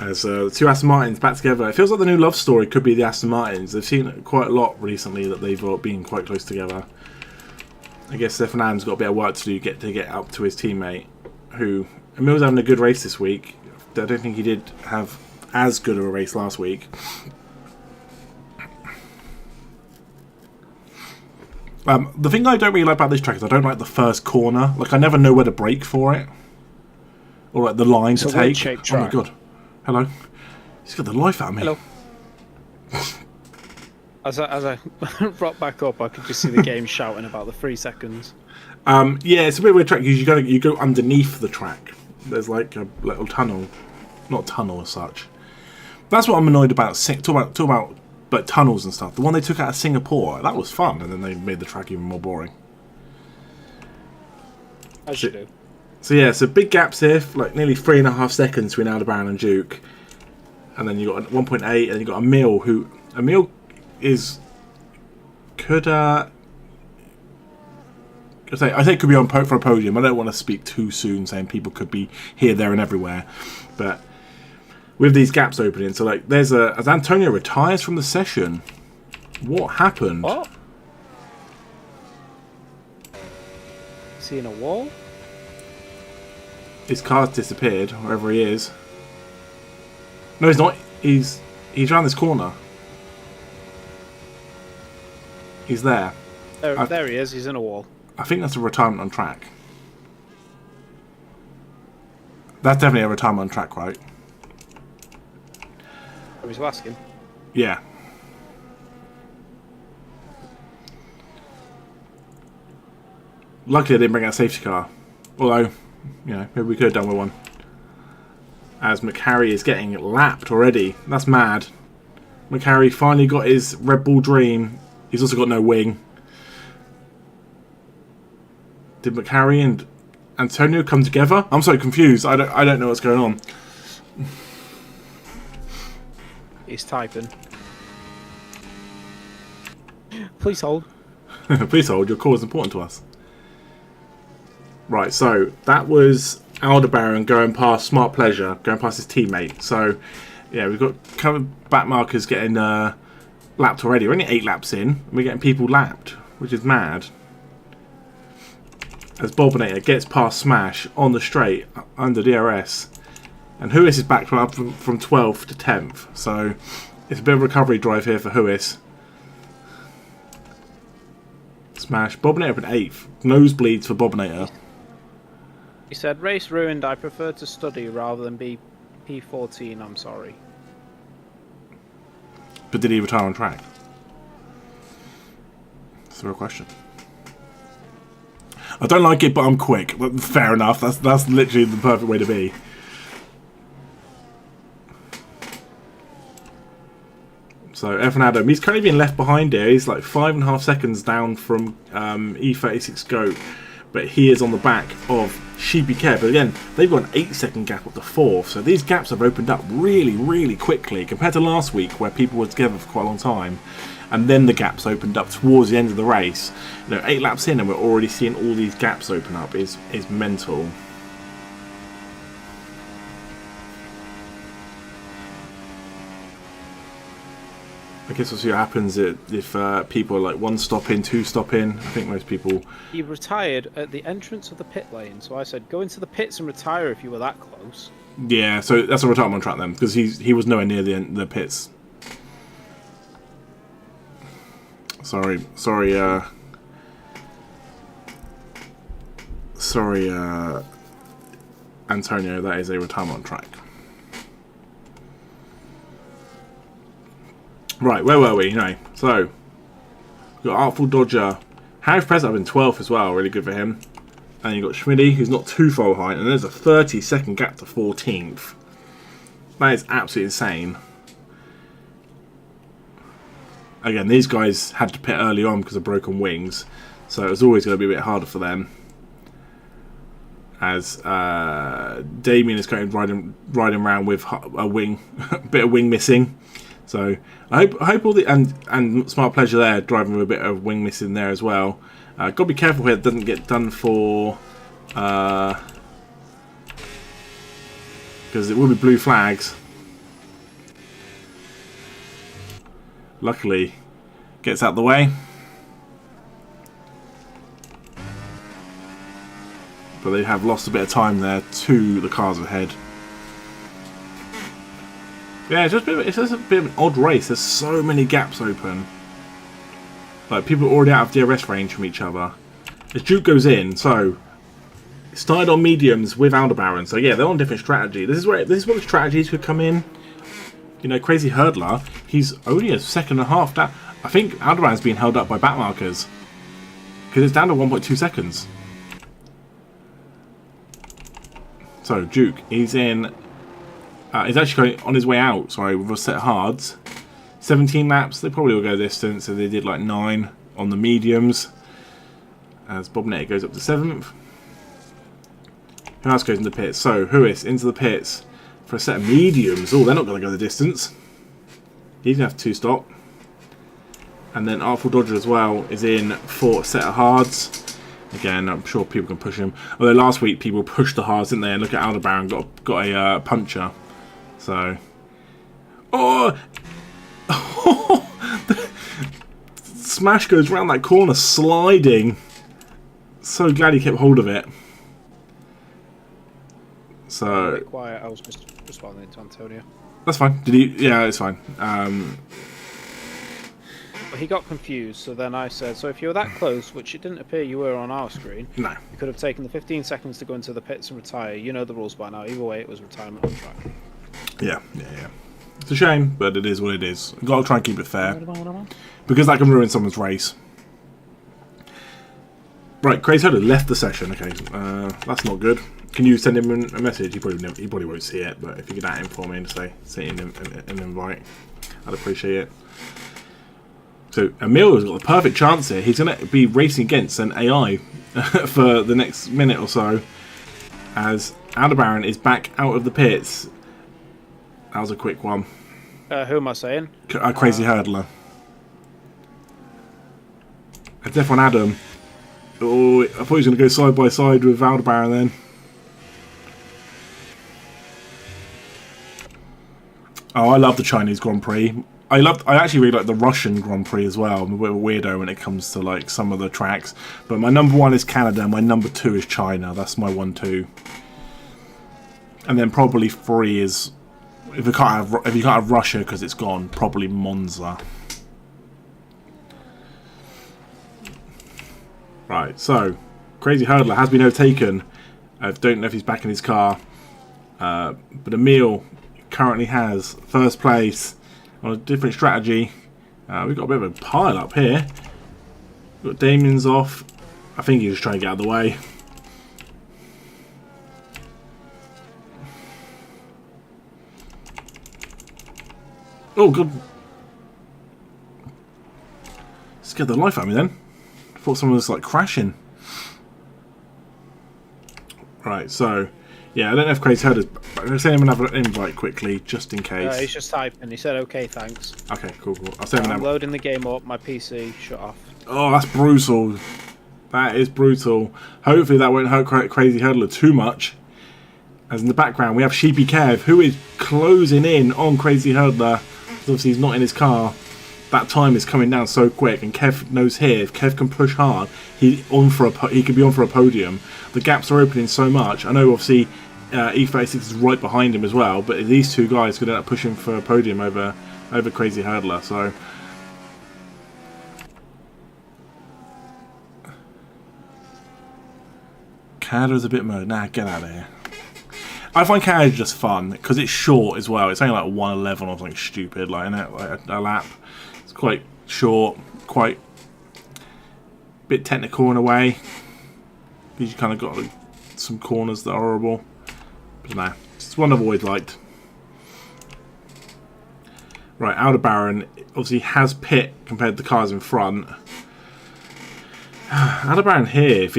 [SPEAKER 1] As the two Aston Martins back together. It feels like the new love story could be the Aston Martins. They've seen quite a lot recently that they've been quite close together. I guess Fernando's got a bit of work to do to get up to his teammate, who Emil's having a good race this week. I don't think he did have as good of a race last week. The thing I don't really like about this track is I don't like the first corner. Like, I never know where to brake for it, or like the line to take. Oh my god! Hello. He's got the life out of me.
[SPEAKER 2] Hello. As I brought back up, I could just see the game shouting about the 3 seconds.
[SPEAKER 1] Yeah, it's a bit of a weird track because you go underneath the track. There's like a little tunnel, not tunnel as such. That's what I'm annoyed about. Talk about like tunnels and stuff. The one they took out of Singapore, that was fun, and then they made the track even more boring.
[SPEAKER 2] As you do.
[SPEAKER 1] So yeah, so big gaps here, like nearly 3.5 seconds between Aldebaran and Duke, and then you got 1.8, and you got Emil, who is could I say could be on for a podium. I don't want to speak too soon, saying people could be here, there, and everywhere, but with these gaps opening, so like there's as Antonio retires from the session. What happened?
[SPEAKER 2] What? Is he in a wall?
[SPEAKER 1] His car's disappeared, wherever he is. No, he's not. He's around this corner. He's there.
[SPEAKER 2] There he is. He's in a wall.
[SPEAKER 1] I think that's a retirement on track. That's definitely a retirement on track, right?
[SPEAKER 2] I was asking.
[SPEAKER 1] Yeah. Luckily, I didn't bring out a safety car. Although, you know, maybe we could have done with one. As McHarry is getting lapped already. That's mad. McHarry finally got his Red Bull dream. He's also got no wing. Did McHarry and Antonio come together? I'm so confused. I don't know what's going on.
[SPEAKER 2] He's typing. Please hold.
[SPEAKER 1] Please hold. Your call is important to us. Right, so that was Aldebaran going past Smart Pleasure, going past his teammate. So, yeah, we've got kind of back markers getting lapped already. We're only 8 laps in, and we're getting people lapped, which is mad. As Bobinator gets past Smash on the straight under DRS, and Huis is back from 12th to 10th. So, it's a bit of a recovery drive here for Huis. Smash. Bobinator up in 8th. Nosebleeds for Bobinator.
[SPEAKER 2] He said, race ruined, I prefer to study rather than be P14, I'm sorry.
[SPEAKER 1] But did he retire on track? That's the real question. I don't like it, but I'm quick. Fair enough. That's literally the perfect way to be. So Fernando, he's currently being left behind here. He's like 5.5 seconds down from E36 Goat, but he is on the back of Sheepy Kev. But again, they've got an 8-second gap up to 4th, so these gaps have opened up really, really quickly compared to last week where people were together for quite a long time, and then the gaps opened up towards the end of the race. You know, 8 laps in and we're already seeing all these gaps open up is mental. I guess we'll see what happens if people are like 1 stop in, 2 stop in. I think most people...
[SPEAKER 2] He retired at the entrance of the pit lane, so I said, go into the pits and retire if you were that close.
[SPEAKER 1] Yeah, so that's a retirement track then, because he was nowhere near the pits. Sorry, Antonio, that is a retirement track. Right, where were we? Anyway, so we've got Artful Dodger. Harry Press up in 12th as well, really good for him. And you've got Schmidty, who's not too far behind, and there's a 30-second gap to 14th. That is absolutely insane. Again, these guys had to pit early on because of broken wings, so it was always going to be a bit harder for them. As Damien is kind of riding around with a wing, a bit of wing missing. So I hope all the and Smart Pleasure there driving with a bit of wing missing there as well. Got to be careful here it doesn't get done for because it will be blue flags. Luckily, gets out the way. but they have lost a bit of time there to the cars ahead. Yeah, it's just a bit of an odd race. There's so many gaps open. Like, people are already out of DRS range from each other. As Duke goes in, so it started on mediums with Aldebaran. So yeah, they're on different strategy. This is where the strategies could come in. You know, Crazy Hurdler, he's only a second and a half down. I think Aldebaran's being held up by back markers because it's down to 1.2 seconds. So Duke, he's in. He's actually going on his way out. Sorry, with a set of hards. 17 laps. They probably will go distance. So they did like 9 on the mediums. As Bob Nettie goes up to 7th. Who else goes into the pits? So Huis into the pits for a set of mediums. Oh, they're not going to go the distance. He's going to have to 2-stop. And then Artful Dodger as well is in for a set of hards. Again, I'm sure people can push him. Although last week people pushed the hards, didn't they? And look at Aldebaran got a puncher. So, oh, Smash goes round that corner sliding. So glad he kept hold of it. So
[SPEAKER 2] a bit quiet. I was just responding to Antonio.
[SPEAKER 1] That's fine. Did he? Yeah, it's fine.
[SPEAKER 2] He got confused, so then I said, so if you were that close, which it didn't appear you were on our screen,
[SPEAKER 1] no,
[SPEAKER 2] you could have taken the 15 seconds to go into the pits and retire. You know the rules by now. Either way, it was retirement on track.
[SPEAKER 1] Yeah. It's a shame, but it is what it is. I've got to try and keep it fair. Because that can ruin someone's race. Right, Crazy Hurdler left the session. Okay, that's not good. Can you send him a message? He probably won't see it, but if you could add him for me and say send him an invite, I'd appreciate it. So Emilio's got the perfect chance here. He's going to be racing against an AI for the next minute or so, as Aldebaran is back out of the pits. That was a quick one.
[SPEAKER 2] Who am I saying?
[SPEAKER 1] Crazy Hurdler. It's F1 Adam. Oh, I thought he was going to go side by side with Aldebaran then. Oh, I love the Chinese Grand Prix. I actually really like the Russian Grand Prix as well. I'm a bit of a weirdo when it comes to like some of the tracks. But my number 1 is Canada, my number 2 is China. That's my 1-2. And then probably 3 is, if you can't have Russia because it's gone, probably Monza. Right, so Crazy Hurdler has been overtaken. I don't know if he's back in his car. But Emil currently has first place on a different strategy. We've got a bit of a pile up here. We've got Damien's off. I think he's just trying to get out of the way. Oh, good. Scared the life out of me then. I thought someone was like crashing. Right, so yeah, I don't know if Craig's heard us. I'm going to send him another invite quickly, just in case.
[SPEAKER 2] He's just typing. He said, "Okay, thanks."
[SPEAKER 1] Okay, cool. I'll send him
[SPEAKER 2] I'm loading the game up. My PC shut off.
[SPEAKER 1] Oh, that's brutal. That is brutal. Hopefully that won't hurt Crazy Hurdler too much. As in the background, we have Sheepy Kev, who is closing in on Crazy Hurdler. Obviously, he's not in his car. That time is coming down so quick, and Kev knows here, if Kev can push hard, he could be on for a podium. The gaps are opening so much. I know, obviously, E36 is right behind him as well, but these two guys could end up pushing for a podium over Crazy Hurdler. So Canada's a bit mad. Nah, get out of here. I find Canada just fun because it's short as well. It's only like 1:11 or something stupid, like a lap. It's quite short, quite a bit technical in a way. Because you kind of got like, some corners that are horrible. But nah, it's one I've always liked. Right, Aldebaran obviously has pit compared to the cars in front. Aldebaran here, if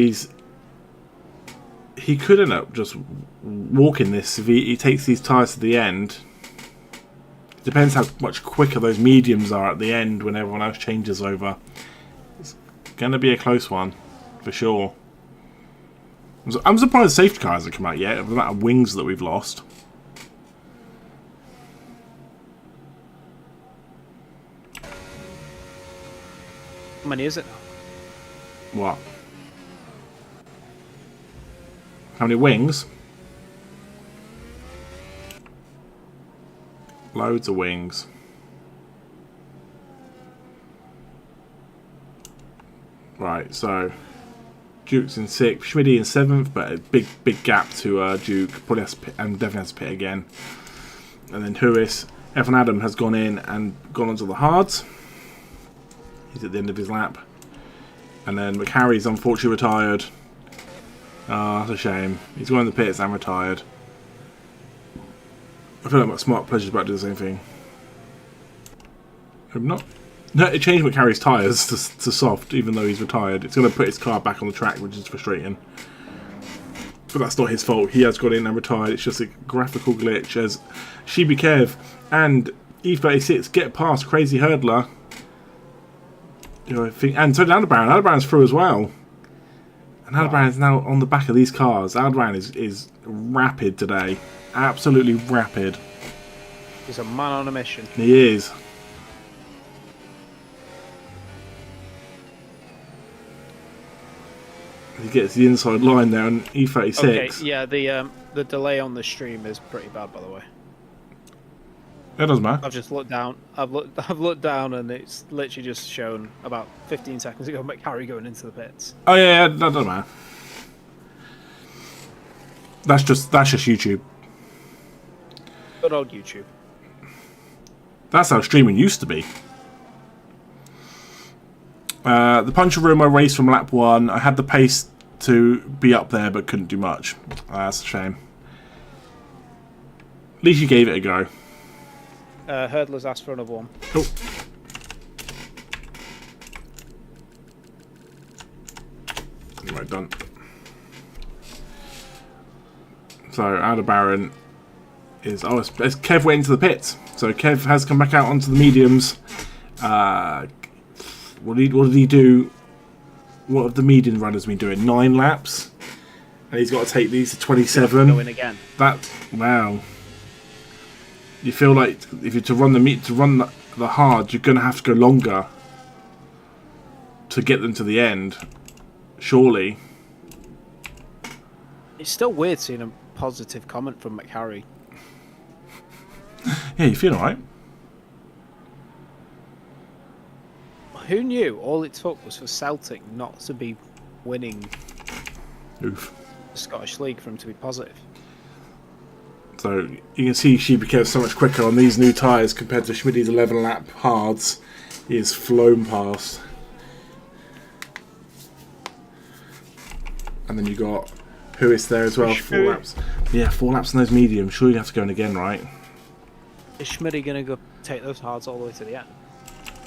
[SPEAKER 1] he could end up just walking this if he takes these tyres to the end. It depends how much quicker those mediums are at the end when everyone else changes over. It's going to be a close one, for sure. I'm surprised safety car hasn't come out yet, with the amount of wings that we've lost.
[SPEAKER 2] How many is it now?
[SPEAKER 1] What? How many wings? Loads of wings. Right, so Duke's in 6th, Schmidty in 7th, but a big gap to Duke. Probably has to and definitely has to pit again. And then Huis, F1 Adam has gone in and gone onto the hards. He's at the end of his lap. And then McHarry's unfortunately retired. Ah, that's a shame. He's gone in the pits and retired. I feel like my Smart Pleasure's about to do the same thing. Hope not. No, it changed McHarry's tyres to soft, even though he's retired. It's going to put his car back on the track, which is frustrating. But that's not his fault. He has got in and retired. It's just a graphical glitch as Shibi Kev and E36 get past Crazy Hurdler. You know, and so did Aldebaran. Aldebaran's through as well. And Aldebaran is now on the back of these cars. Aldebaran is rapid today. Absolutely rapid.
[SPEAKER 2] He's a man on a mission.
[SPEAKER 1] He is. He gets the inside line there on E36.
[SPEAKER 2] Okay, yeah, the delay on the stream is pretty bad, by the way.
[SPEAKER 1] That doesn't matter.
[SPEAKER 2] I've just looked down. I've looked down, and it's literally just shown about 15 seconds ago McHarry going into the pits.
[SPEAKER 1] Oh yeah, that doesn't matter. That's just YouTube.
[SPEAKER 2] Good old YouTube.
[SPEAKER 1] That's how streaming used to be. The Puncher Room I raced from lap 1. I had the pace to be up there, but couldn't do much. That's a shame. At least you gave it a go.
[SPEAKER 2] Hurdler's asked for another one.
[SPEAKER 1] Oh. Right, done. So, Aldebaran is... Oh, as Kev went into the pits. So, Kev has come back out onto the mediums. What did he do? What have the median runners been doing? 9 laps? And he's got to take these to 27.
[SPEAKER 2] Going again.
[SPEAKER 1] Wow. You feel like if you're to run the hard, you're going to have to go longer to get them to the end. Surely.
[SPEAKER 2] It's still weird seeing a positive comment from McHarry.
[SPEAKER 1] Yeah, you feel alright.
[SPEAKER 2] Who knew all it took was for Celtic not to be winning
[SPEAKER 1] Oof.
[SPEAKER 2] the Scottish League for him to be positive?
[SPEAKER 1] So you can see she became so much quicker on these new tyres compared to Schmidt's 11 lap hards. He has flown past. And then you got Huis there as well, 4 laps. Yeah, 4 laps in those mediums. Sure, you have to go in again, right?
[SPEAKER 2] Is Schmidt going to go take those hards all the way to the end?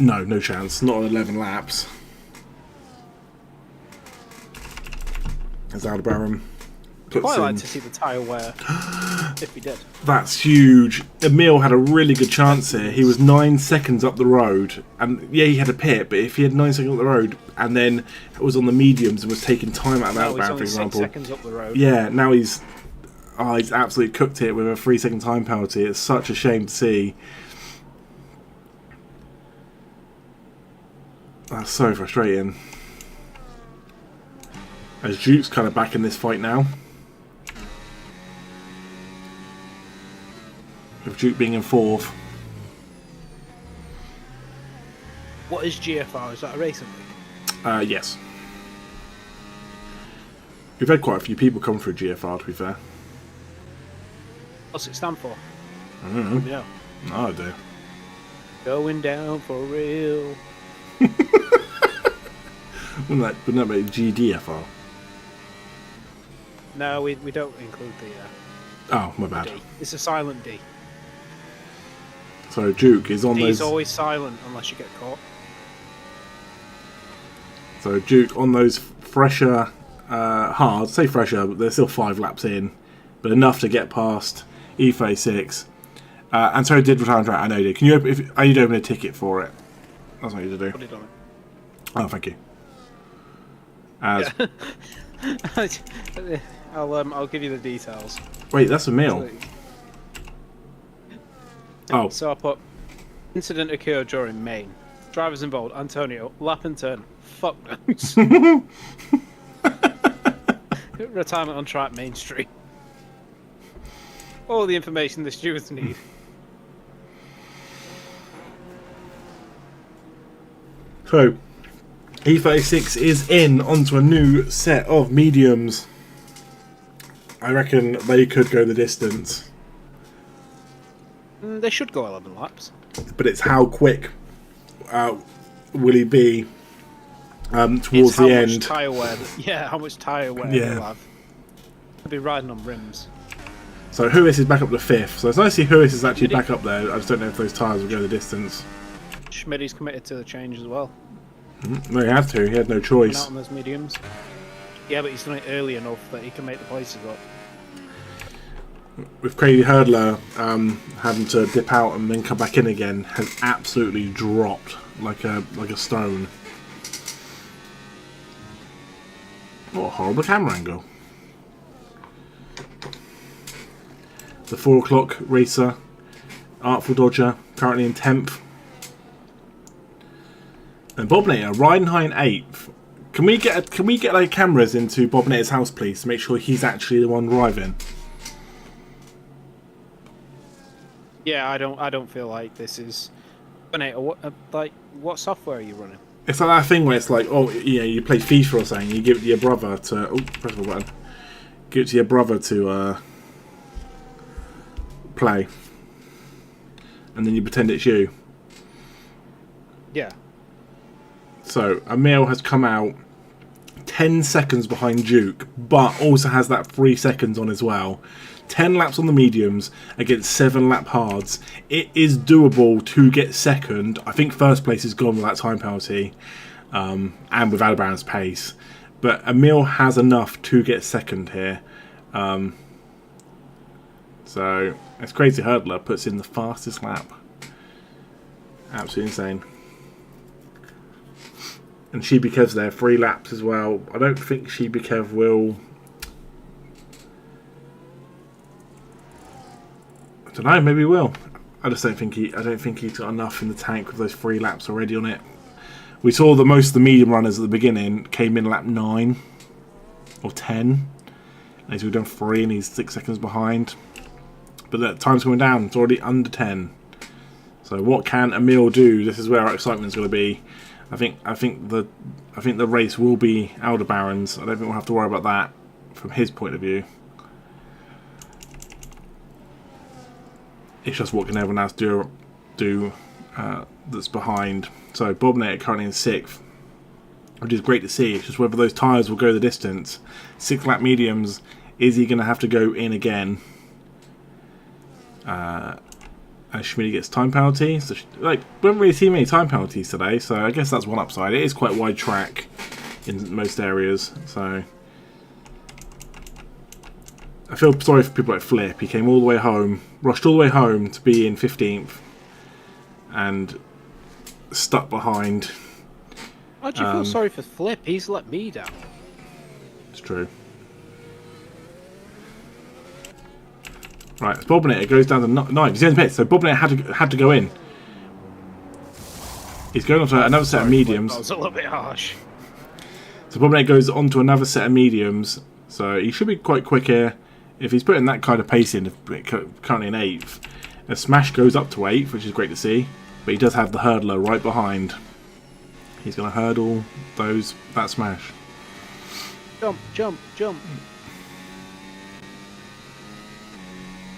[SPEAKER 1] No, no chance. Not on 11 laps. As Aldebaran puts
[SPEAKER 2] Quite
[SPEAKER 1] in.
[SPEAKER 2] like to see the tyre wear if he did.
[SPEAKER 1] That's huge. Emil had a really good chance here. He was 9 seconds up the road. And yeah, he had a pit, but if he had 9 seconds up the road and then was on the mediums and was taking time out of Aldebaran, for example.
[SPEAKER 2] 6 seconds up the road.
[SPEAKER 1] Yeah, now he's absolutely cooked it with a 3-second time penalty. It's such a shame to see. That's so frustrating. As Duke's kind of back in this fight now. With Duke being in 4th.
[SPEAKER 2] What is GFR? Is that a racing league?
[SPEAKER 1] Yes. We've had quite a few people come through GFR, to be fair.
[SPEAKER 2] What's it stand for?
[SPEAKER 1] I don't know.
[SPEAKER 2] Yeah.
[SPEAKER 1] No, I do.
[SPEAKER 2] Going down for real.
[SPEAKER 1] Wouldn't that be GDFR?
[SPEAKER 2] No, we don't include the
[SPEAKER 1] Oh, my bad.
[SPEAKER 2] D. It's a silent D.
[SPEAKER 1] So Duke is on
[SPEAKER 2] D
[SPEAKER 1] those.
[SPEAKER 2] is always silent unless you get caught.
[SPEAKER 1] So Duke on those fresher hard. Say fresher, but they're still 5 laps in, but enough to get past E36. And so did return track. I know you did. Can you are you open a ticket for it? That's what you need to do.
[SPEAKER 2] Put it on it.
[SPEAKER 1] Oh, thank you. As
[SPEAKER 2] I'll give you the details.
[SPEAKER 1] wait, that's a meal. Oh,
[SPEAKER 2] So I put incident occurred during main. Drivers involved: Antonio, lap and turn. Fuck knows. Retirement on track, Main Street. All the information the stewards need.
[SPEAKER 1] So, E36 is in onto a new set of mediums. I reckon they could go the distance.
[SPEAKER 2] They should go 11 laps.
[SPEAKER 1] But it's how quick will he be towards
[SPEAKER 2] It's
[SPEAKER 1] the end.
[SPEAKER 2] How much tyre wear
[SPEAKER 1] Yeah.
[SPEAKER 2] he'll have. He'll be riding on rims.
[SPEAKER 1] So Huis is back up to 5th. So it's nice to see Huis is actually back up there. I just don't know if those tyres will go the distance.
[SPEAKER 2] Schmidt's committed to the change as well.
[SPEAKER 1] No, he had to. He had no
[SPEAKER 2] Out
[SPEAKER 1] choice.
[SPEAKER 2] on those mediums. Yeah, but he's done it early enough that he can make the places up.
[SPEAKER 1] With Crazy Hurdler having to dip out and then come back in again, has absolutely dropped like a stone. What a horrible camera angle. The 4 o'clock racer, Artful Dodger, currently in 10th. And Bob Nater riding high in 8th. Can we get like cameras into Bob Nater's house, please, to make sure he's actually the one driving?
[SPEAKER 2] Yeah, I don't feel like this is. What software are you running?
[SPEAKER 1] It's like that thing where it's like, oh, yeah, you play FIFA or something, you give it to your brother to... Oh, press the button. Give it to your brother to play. And then you pretend it's you.
[SPEAKER 2] Yeah.
[SPEAKER 1] So, Emil has come out 10 seconds behind Duke, but also has that 3 seconds on as well. 10 laps on the mediums against 7 lap hards. It is doable to get second. I think first place is gone with that time penalty and with Aldebaran's pace. But Emil has enough to get second here. So, it's Crazy Hurdler puts in the fastest lap. Absolutely insane. And Shibikev's there, 3 laps as well. I don't think Shibikev will... I don't know, maybe he will. I just don't think I don't think he's got enough in the tank with those 3 laps already on it. We saw that most of the medium runners at the beginning came in lap 9 or 10. And he's done 3 and he's 6 seconds behind. But the time's coming down, it's already under 10. So what can Emil do? This is where our excitement's gonna be. I think the race will be Aldebaran's. I don't think we'll have to worry about that from his point of view. It's just what can everyone else do that's behind. So Bob Nater currently in 6th, which is great to see. It's just whether those tyres will go the distance. 6 lap mediums. Is he going to have to go in again? And Schmidt gets time penalties. So, we haven't really seen many time penalties today, so I guess that's one upside. It is quite wide track in most areas, so I feel sorry for people like Flip. He came all the way home, rushed all the way home to be in 15th, and stuck behind.
[SPEAKER 2] Why do you feel sorry for Flip? He's let me down.
[SPEAKER 1] It's true. Right, Bob Nater goes down to 9. He's in the pit, so Bob Nater had to go in. He's going on to another set of mediums.
[SPEAKER 2] That was a little bit harsh.
[SPEAKER 1] So Bob Nater goes on to another set of mediums, so he should be quite quick here. If he's putting that kind of pace in, currently in 8th, a Smash goes up to 8th, which is great to see, but he does have the hurdler right behind. He's going to hurdle that Smash.
[SPEAKER 2] Jump, jump, jump.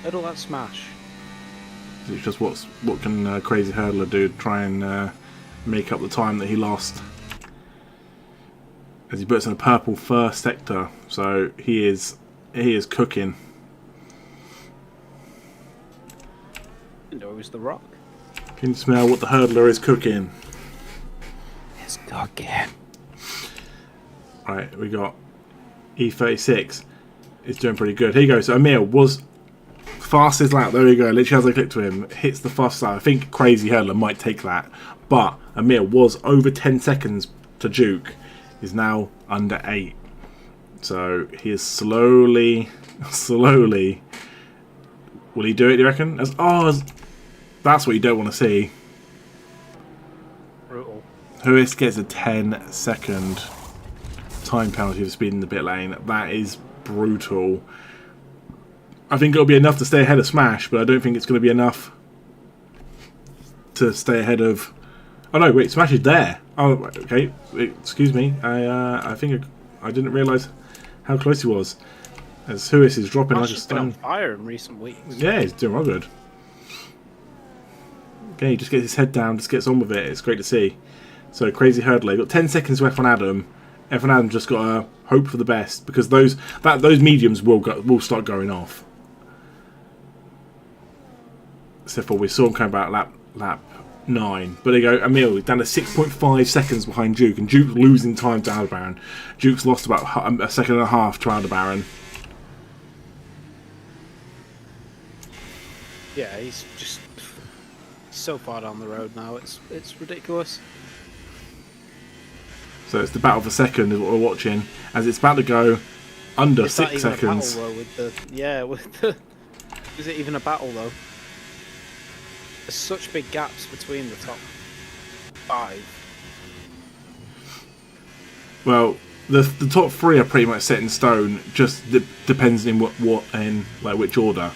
[SPEAKER 2] Hurdle that Smash.
[SPEAKER 1] It's just what can Crazy Hurdler do to try and make up the time that he lost. As he puts in a purple first sector, so he is cooking.
[SPEAKER 2] I know it was the Rock.
[SPEAKER 1] Can you smell what the hurdler is cooking?
[SPEAKER 2] It's cooking.
[SPEAKER 1] Right, we got E36. It's doing pretty good. Here you go. So Emil was fastest lap. There we go. Literally as I click to him, hits the fastest lap. I think Crazy Hurdler might take that, but Emil was over 10 seconds to Duke. Is now under 8. So he is slowly. Will he do it? Do you reckon? That's what you don't want to see.
[SPEAKER 2] Brutal.
[SPEAKER 1] Huis gets a 10-second time penalty for speeding the pit lane. That is brutal. I think it'll be enough to stay ahead of Smash, but I don't think it's going to be enough to stay ahead of... Oh no, wait, Smash is there. Oh, okay. Wait, excuse me. I think I didn't realise how close he was. As Huis is dropping like a stone.
[SPEAKER 2] Been on fire in recent weeks.
[SPEAKER 1] Yeah, he's doing well good. Okay, he just gets his head down, just gets on with it. It's great to see. So, Crazy Hurdler. Got 10 seconds to F1 Adam. F1 Adam just got to hope for the best, because those mediums will start going off. Except for we saw him come about lap 9. But there you go, Emil down to 6.5 seconds behind Duke, and Duke losing time to Aldebaran. Duke's lost about a second and a half to Aldebaran.
[SPEAKER 2] Yeah, he's just so far down the road now. It's ridiculous.
[SPEAKER 1] So it's the battle for second is what we're watching, as it's about to go under
[SPEAKER 2] Is that
[SPEAKER 1] 6
[SPEAKER 2] even
[SPEAKER 1] seconds.
[SPEAKER 2] a battle, though, with the is it even a battle though? There's such big gaps between the top 5.
[SPEAKER 1] Well, the top 3 are pretty much set in stone. Just depends in which order.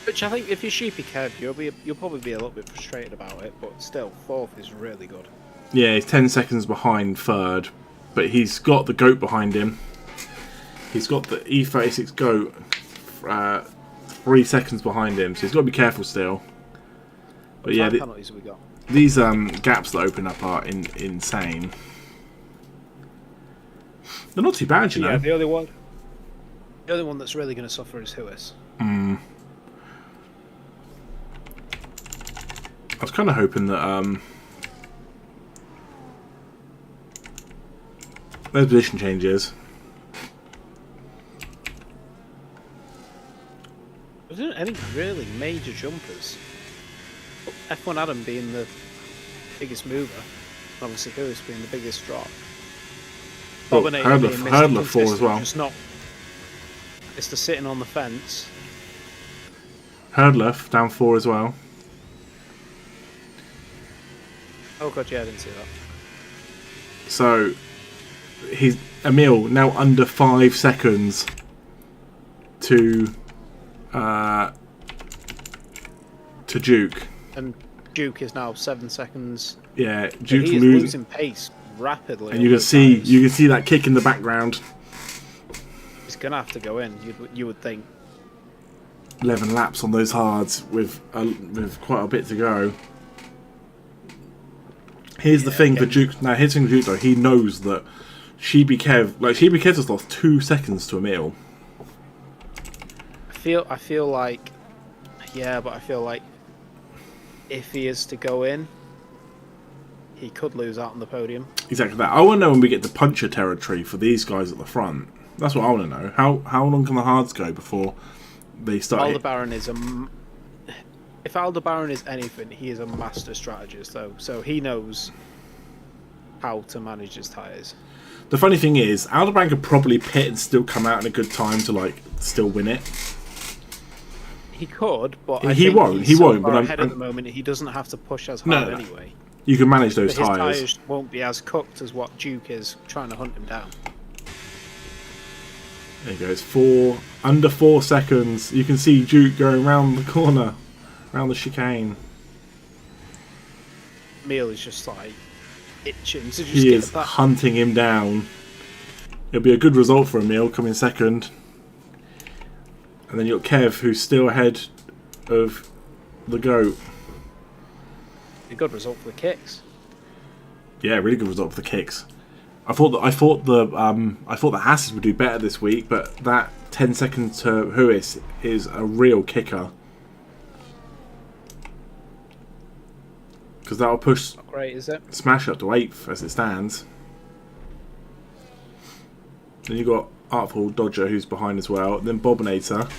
[SPEAKER 2] Which I think if you're sheepy Kev, you'll probably be a little bit frustrated about it, but still, 4th is really good.
[SPEAKER 1] Yeah, he's 10 seconds behind 3rd, but he's got the GOAT behind him. He's got the E36 GOAT 3 seconds behind him, so he's got to be careful still. But yeah,
[SPEAKER 2] penalties have we got?
[SPEAKER 1] These gaps that open up are insane. They're not too bad, you know.
[SPEAKER 2] Yeah, the only one that's really going to suffer is Huis.
[SPEAKER 1] I was kind of hoping that there's position changes.
[SPEAKER 2] There isn't any really major jumpers. F1 Adam being the biggest mover, and obviously Huis being the biggest drop.
[SPEAKER 1] Well, Hurdler 4 as well.
[SPEAKER 2] Just not. It's the sitting on the fence.
[SPEAKER 1] Hurdler down 4 as well.
[SPEAKER 2] Oh god, yeah, I didn't see that.
[SPEAKER 1] So he's Emil now under 5 seconds to Duke.
[SPEAKER 2] And Duke is now 7 seconds.
[SPEAKER 1] Yeah,
[SPEAKER 2] Duke's
[SPEAKER 1] Duke's
[SPEAKER 2] losing pace rapidly.
[SPEAKER 1] and you can see that kick in the background.
[SPEAKER 2] He's gonna have to go in. You would think.
[SPEAKER 1] 11 laps on those hards with quite a bit to go. Here's the thing for Duke. Now, here's the thing for Duke though. He knows that Sheepy Kev has lost 2 seconds to Emil.
[SPEAKER 2] I feel like, yeah, but I feel like if he is to go in, he could lose out on the podium.
[SPEAKER 1] Exactly that. I want to know when we get to puncher territory for these guys at the front. That's what I want to know. How long can the hards go before they start?
[SPEAKER 2] Aldebaran is if Aldebaran is anything, he is a master strategist though. So he knows how to manage his tyres.
[SPEAKER 1] The funny thing is, Aldebaran could probably pit and still come out in a good time to still win it.
[SPEAKER 2] He could, but
[SPEAKER 1] he won't. He won't. But
[SPEAKER 2] ahead at the moment, he doesn't have to push as hard anyway.
[SPEAKER 1] You can manage those
[SPEAKER 2] but his
[SPEAKER 1] tyres.
[SPEAKER 2] tyres won't be as cooked as what Duke is trying to hunt him down.
[SPEAKER 1] There he goes. Under 4 seconds. You can see Duke going round the corner, round the chicane.
[SPEAKER 2] Emil is just itching to just
[SPEAKER 1] He
[SPEAKER 2] get
[SPEAKER 1] is
[SPEAKER 2] that.
[SPEAKER 1] hunting him down. It'll be a good result for Emil coming second. And then you've got Kev, who's still ahead of the GOAT.
[SPEAKER 2] A good result for the kicks.
[SPEAKER 1] Yeah, really good result for the kicks. I thought the Hasses would do better this week, but that 10 seconds to Huis is a real kicker. Because that'll push
[SPEAKER 2] Not great, is it?
[SPEAKER 1] Smash up to 8th as it stands. Then you've got Artful Dodger, who's behind as well. Then Bobinator.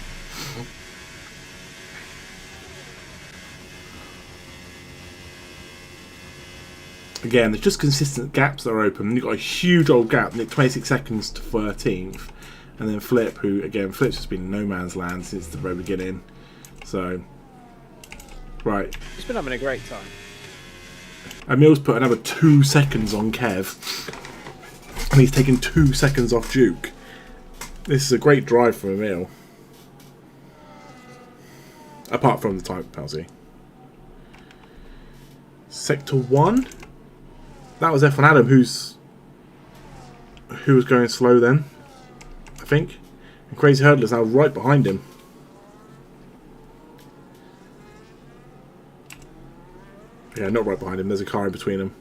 [SPEAKER 1] Again, there's just consistent gaps that are open. You've got a huge old gap, 26 seconds to 13th. And then Flip, Flip's just been no man's land since the very beginning. So, right.
[SPEAKER 2] He's been having a great time.
[SPEAKER 1] Emil's put another 2 seconds on Kev. And he's taken 2 seconds off Duke. This is a great drive for Emil. Apart from the time penalty. Sector 1. That was F1 Adam who was going slow then, I think. And Crazy Hurdler's now right behind him. Yeah, not right behind him. There's a car in between them.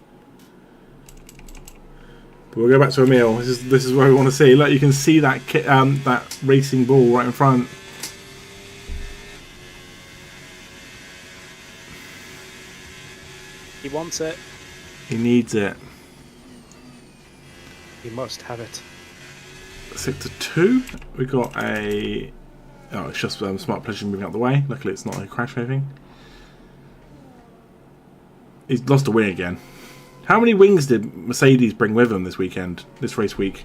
[SPEAKER 1] But we'll go back to Emil. This is where we want to see. Look, you can see that that racing ball right in front.
[SPEAKER 2] He wants it.
[SPEAKER 1] He needs it.
[SPEAKER 2] He must have it.
[SPEAKER 1] Sector 2. We got a... Oh, it's just Smart Pleasure moving out the way. Luckily it's not a crash or anything. He's lost a wing again. How many wings did Mercedes bring with them this weekend? This race week?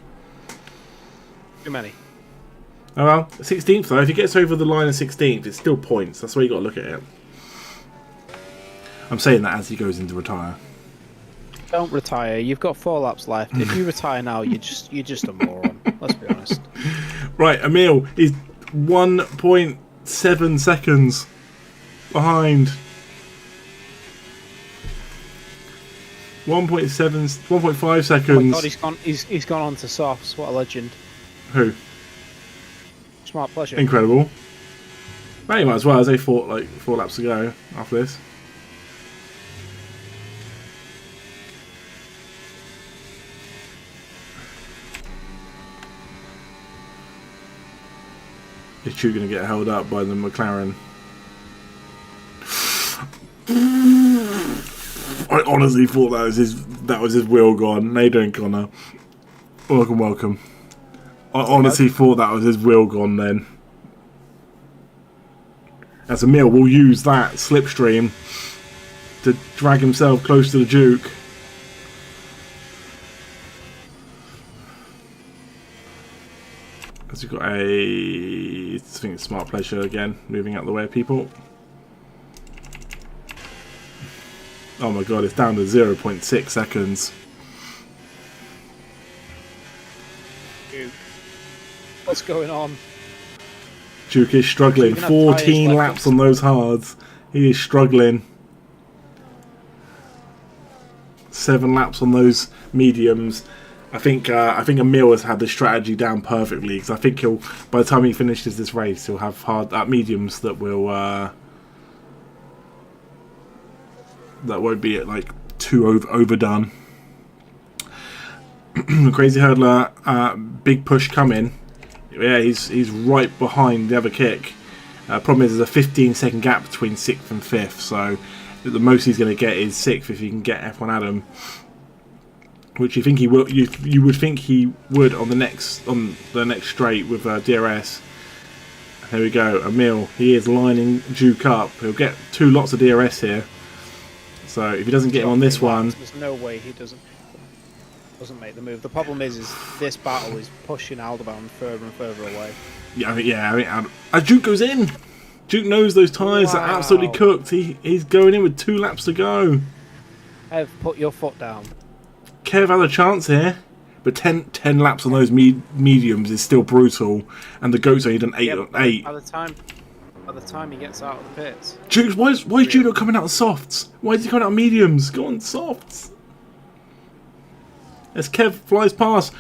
[SPEAKER 2] Too many.
[SPEAKER 1] Oh well, 16th though. If he gets over the line of 16th, it's still points. That's the way you got to look at it. I'm saying that as he goes into retire.
[SPEAKER 2] Don't retire. You've got 4 laps left. If you retire now, you're just a moron. Let's be honest. Right,
[SPEAKER 1] Emil is 1.7 seconds behind. 1.5 seconds.
[SPEAKER 2] Oh my god, he's gone on to softs. What a legend.
[SPEAKER 1] Who?
[SPEAKER 2] Smart Pleasure.
[SPEAKER 1] Incredible. Well, you might as well, as they thought like 4 laps to go after this. Is Chu going to get held up by the McLaren? I honestly thought that was his wheel gone. How you doing, Connor? Welcome. I honestly thought that was his wheel gone then. As Emil will use that slipstream to drag himself close to the Duke. As we've got I think it's Smart Pleasure again, moving out the way of people. Oh my god, it's down to 0.6 seconds.
[SPEAKER 2] Duke. What's going on?
[SPEAKER 1] Duke is struggling. 14 laps on those hards. He is struggling. 7 laps on those mediums. I think Emil has had the strategy down perfectly, because I think he'll, by the time he finishes this race, he'll have hard mediums that will that won't be like too overdone. Crazy Hurdler, big push coming. Yeah, he's right behind the other kick. Problem is there's a 15-second gap between 6th and 5th, so the most he's going to get is 6th if he can get F1 Adam. Which you think he will? You would think he would on the next straight with DRS. There we go, Emil. He is lining Duke up. He'll get 2 lots of DRS here. So if he doesn't get him on this one,
[SPEAKER 2] there's no way he doesn't make the move. The problem is this battle is pushing Aldebaran further and further away.
[SPEAKER 1] Yeah, I mean, as Duke goes in, Duke knows those tyres are absolutely cooked. He's going in with 2 laps to go.
[SPEAKER 2] Ev, put your foot down.
[SPEAKER 1] Kev had a chance here, but 10 laps on those mediums is still brutal, and the goat's only done 8 on 8.
[SPEAKER 2] By the time he gets out of the pits,
[SPEAKER 1] Duke, why is Duke not coming out of softs? Why is he coming out of mediums? Go on softs. As Kev flies past,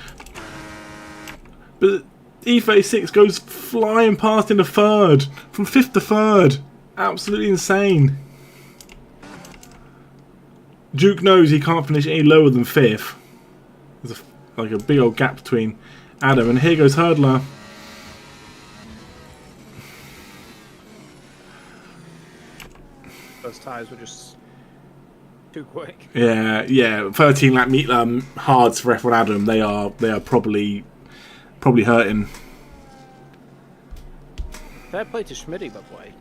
[SPEAKER 1] but E36 goes flying past in a third, from 5th to 3rd. Absolutely insane. Duke knows he can't finish any lower than 5th. There's like a big old gap between Adam, and here goes Hurdler.
[SPEAKER 2] those tyres were just too quick.
[SPEAKER 1] Yeah. 13 lap hards for F1 Adam. They are probably hurting.
[SPEAKER 2] Fair play to Schmidty, by the way,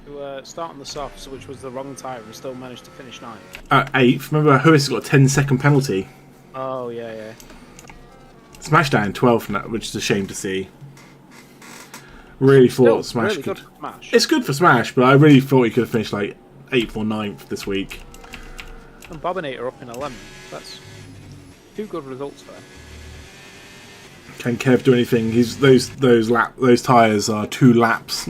[SPEAKER 2] who started on the softs, which was the wrong tyre, and still managed to finish 9th.
[SPEAKER 1] 8th. Remember, Huis got a 10-second penalty.
[SPEAKER 2] Oh yeah.
[SPEAKER 1] Smashdown 12th, which is a shame to see. Really thought Smash
[SPEAKER 2] really
[SPEAKER 1] could.
[SPEAKER 2] good for Smash.
[SPEAKER 1] It's good for Smash, but I really thought he could have finished like 8th or 9th this week.
[SPEAKER 2] And Bobinator up in 11th. That's 2 good results there.
[SPEAKER 1] Can Kev do anything? Those tyres are 2 laps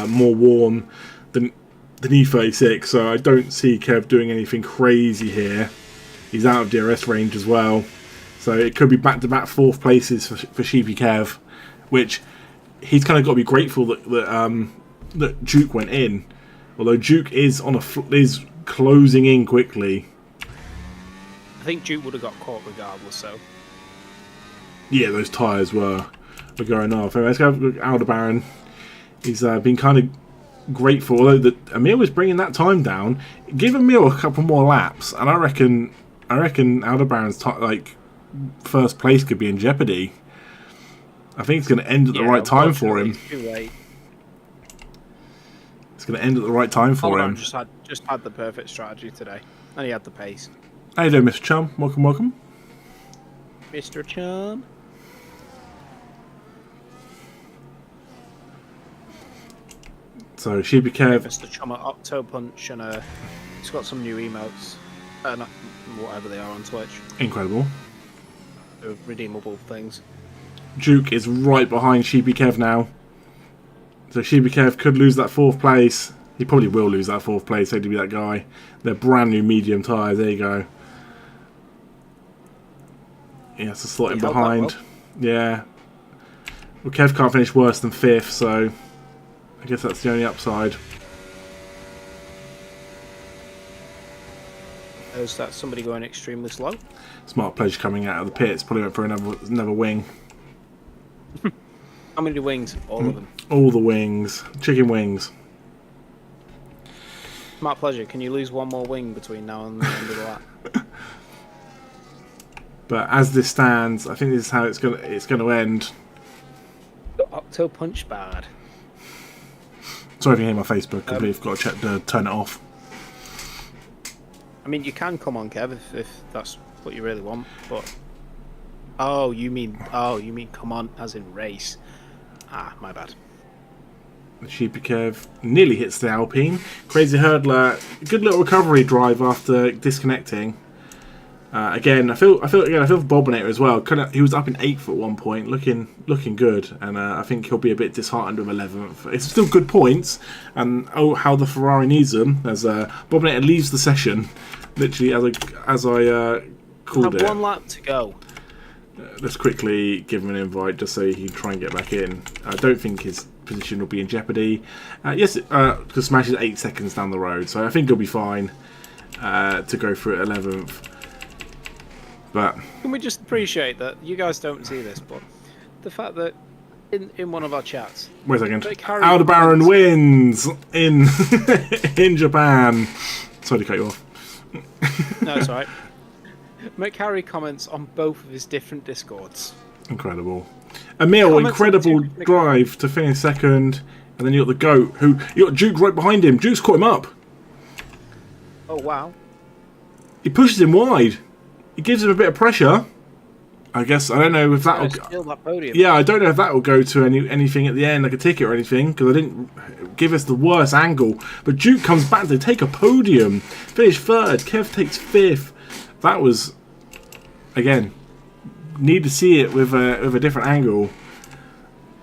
[SPEAKER 1] more worn than E36, so I don't see Kev doing anything crazy here. He's out of DRS range as well, so it could be back-to-back 4th places for Sheepy Kev, which he's kind of got to be grateful that Duke went in. Although Duke is is closing in quickly.
[SPEAKER 2] I think Duke would have got caught regardless, so.
[SPEAKER 1] Yeah, those tyres were going off. Anyway, let's go with Aldebaran. He's been kind of grateful, although Emil was bringing that time down. Give Emil a couple more laps, and I reckon Aldebaran's first place could be in jeopardy. I think it's going to end at the right time for him.
[SPEAKER 2] Too late.
[SPEAKER 1] It's going to end at the right time for him.
[SPEAKER 2] Just had the perfect strategy today, and he had the pace.
[SPEAKER 1] How you doing, Mr. Chum? Welcome.
[SPEAKER 2] Mr. Chum.
[SPEAKER 1] So Sheepy Kev,
[SPEAKER 2] Mr. Chum at Octopunch, and he's got some new emotes, whatever they are on Twitch.
[SPEAKER 1] incredible.
[SPEAKER 2] They're redeemable things.
[SPEAKER 1] Duke is right behind Sheepy Kev now. So Sheepy Kev could lose that 4th place. He probably will lose that 4th place. Hate to be that guy. They're brand new medium tyres. There you go. He has to slot in behind.
[SPEAKER 2] Well.
[SPEAKER 1] Yeah. Well, Kev can't finish worse than 5th, so I guess that's the only upside.
[SPEAKER 2] Is that somebody going extremely slow?
[SPEAKER 1] Smart Pleasure coming out of the pits. Probably went for another wing.
[SPEAKER 2] How many wings? All of them.
[SPEAKER 1] All the wings. Chicken wings.
[SPEAKER 2] Smart Pleasure, can you lose one more wing between now and the end of the lap?
[SPEAKER 1] But as this stands, I think this is how it's gonna end.
[SPEAKER 2] Octopunch bad.
[SPEAKER 1] Sorry if you hear my Facebook. I believe I've got to turn it off.
[SPEAKER 2] I mean, you can come on, Kev, if that's what you really want. But oh, you mean come on, as in race? Ah, my bad.
[SPEAKER 1] The Sheepy Kev nearly hits the Alpine. Crazy Hurdler, good little recovery drive after disconnecting. Again, I feel for Bobinator as well. He was up in 8th at one point, looking good, and I think he'll be a bit disheartened with 11th. It's still good points, and how the Ferrari needs them. As Bobinator leaves the session, literally as I called it.
[SPEAKER 2] Have 1 lap to go.
[SPEAKER 1] Let's quickly give him an invite just so he can try and get back in. I don't think his position will be in jeopardy. Yes, because Smash is 8 seconds down the road, so I think he'll be fine to go through at 11th. But
[SPEAKER 2] can we just appreciate that you guys don't see this, but the fact that in one of our chats,
[SPEAKER 1] wait a second, Aldebaran wins in in Japan. Sorry to cut you off.
[SPEAKER 2] No, it's alright. McHarry comments on both of his different Discords.
[SPEAKER 1] Incredible. Emil, incredible drive to finish 2nd, and then you got the GOAT, you got Duke right behind him. Duke's caught him up.
[SPEAKER 2] Oh wow!
[SPEAKER 1] He pushes him wide. He gives him a bit of pressure. I guess I don't know if that will.
[SPEAKER 2] Steal that podium.
[SPEAKER 1] Yeah, I don't know if that will go to anything at the end, like a ticket or anything, because I didn't give us the worst angle. But Duke comes back to take a podium, finish 3rd. Kev takes 5th. That was, again, need to see it with a different angle.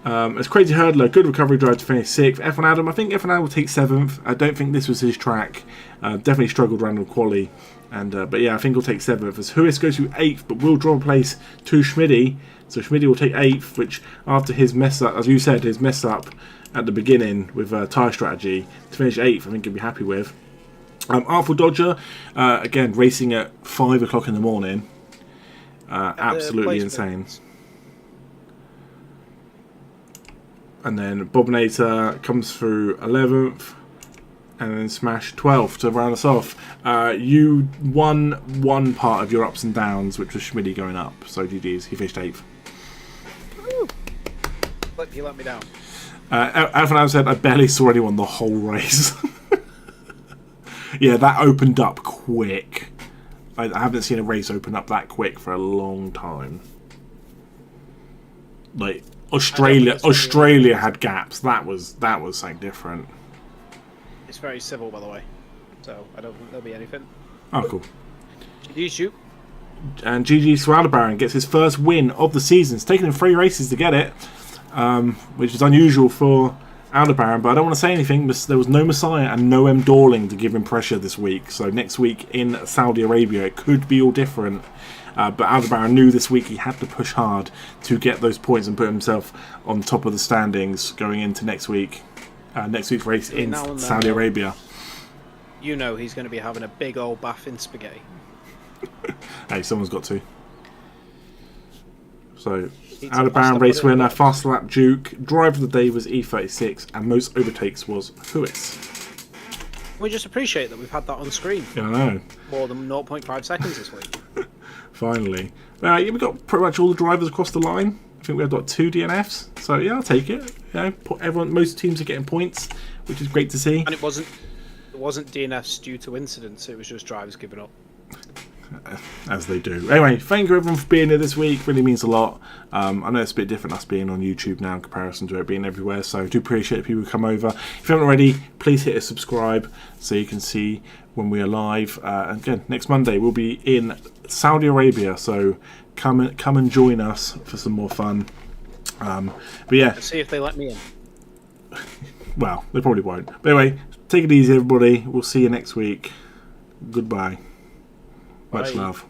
[SPEAKER 1] It's Crazy Hurdler, good recovery drive to finish 6th. F1 Adam, I think F1 Adam will take 7th. I don't think this was his track. Definitely struggled around with Quali. But yeah, I think he'll take 7th. As Huis goes to 8th, but will drop a place to Schmidty. So Schmidty will take 8th, which after his mess up, as you said, his mess up at the beginning with tyre strategy, to finish 8th, I think he'll be happy with. Artful Dodger, again, racing at 5 o'clock in the morning. Absolutely insane. And then Bobinator comes through 11th. And then Smash 12th to round us off. You won one part of your ups and downs, which was Schmidty going up. So GG's, he finished 8th.
[SPEAKER 2] You let me down.
[SPEAKER 1] Alpha said, I barely saw anyone the whole race. Yeah, that opened up quick. I haven't seen a race open up that quick for a long time. Like, Australia had gaps. That was something different.
[SPEAKER 2] It's very civil, by the way, so I don't think there'll be anything.
[SPEAKER 1] Oh, cool.
[SPEAKER 2] Did you shoot?
[SPEAKER 1] And GG to Aldebaran gets his first win of the season. It's taken him 3 races to get it, which is unusual for Aldebaran, but I don't want to say anything. There was no Messiah and no M. Dorling to give him pressure this week. So next week in Saudi Arabia, it could be all different. But Aldebaran knew this week he had to push hard to get those points and put himself on top of the standings going into next week. Next week's race in Saudi Arabia.
[SPEAKER 2] You know he's going to be having a big old bath in spaghetti.
[SPEAKER 1] Hey, someone's got to. So, Aldebaran race winner, fast lap Duke. Driver of the day was E36, and most overtakes was Huis.
[SPEAKER 2] We just appreciate that we've had that on screen.
[SPEAKER 1] Yeah, I know.
[SPEAKER 2] More than 0.5 seconds this week.
[SPEAKER 1] Finally. Yeah, we've got pretty much all the drivers across the line. I think we have got 2 DNFs. So, yeah, I'll take it. You know, most teams are getting points, which is great to see.
[SPEAKER 2] And it wasn't DNFs due to incidents, it was just drivers giving up.
[SPEAKER 1] As they do. Anyway, thank you everyone for being here this week. Really means a lot. I know it's a bit different us being on YouTube now in comparison to it being everywhere, so I do appreciate people who come over. If you haven't already, please hit a subscribe so you can see when we are live. Again, next Monday we'll be in Saudi Arabia, so come and join us for some more fun. But yeah,
[SPEAKER 2] Let's see if they let me in.
[SPEAKER 1] Well, they probably won't. But anyway, take it easy everybody. We'll see you next week. Goodbye. Much love.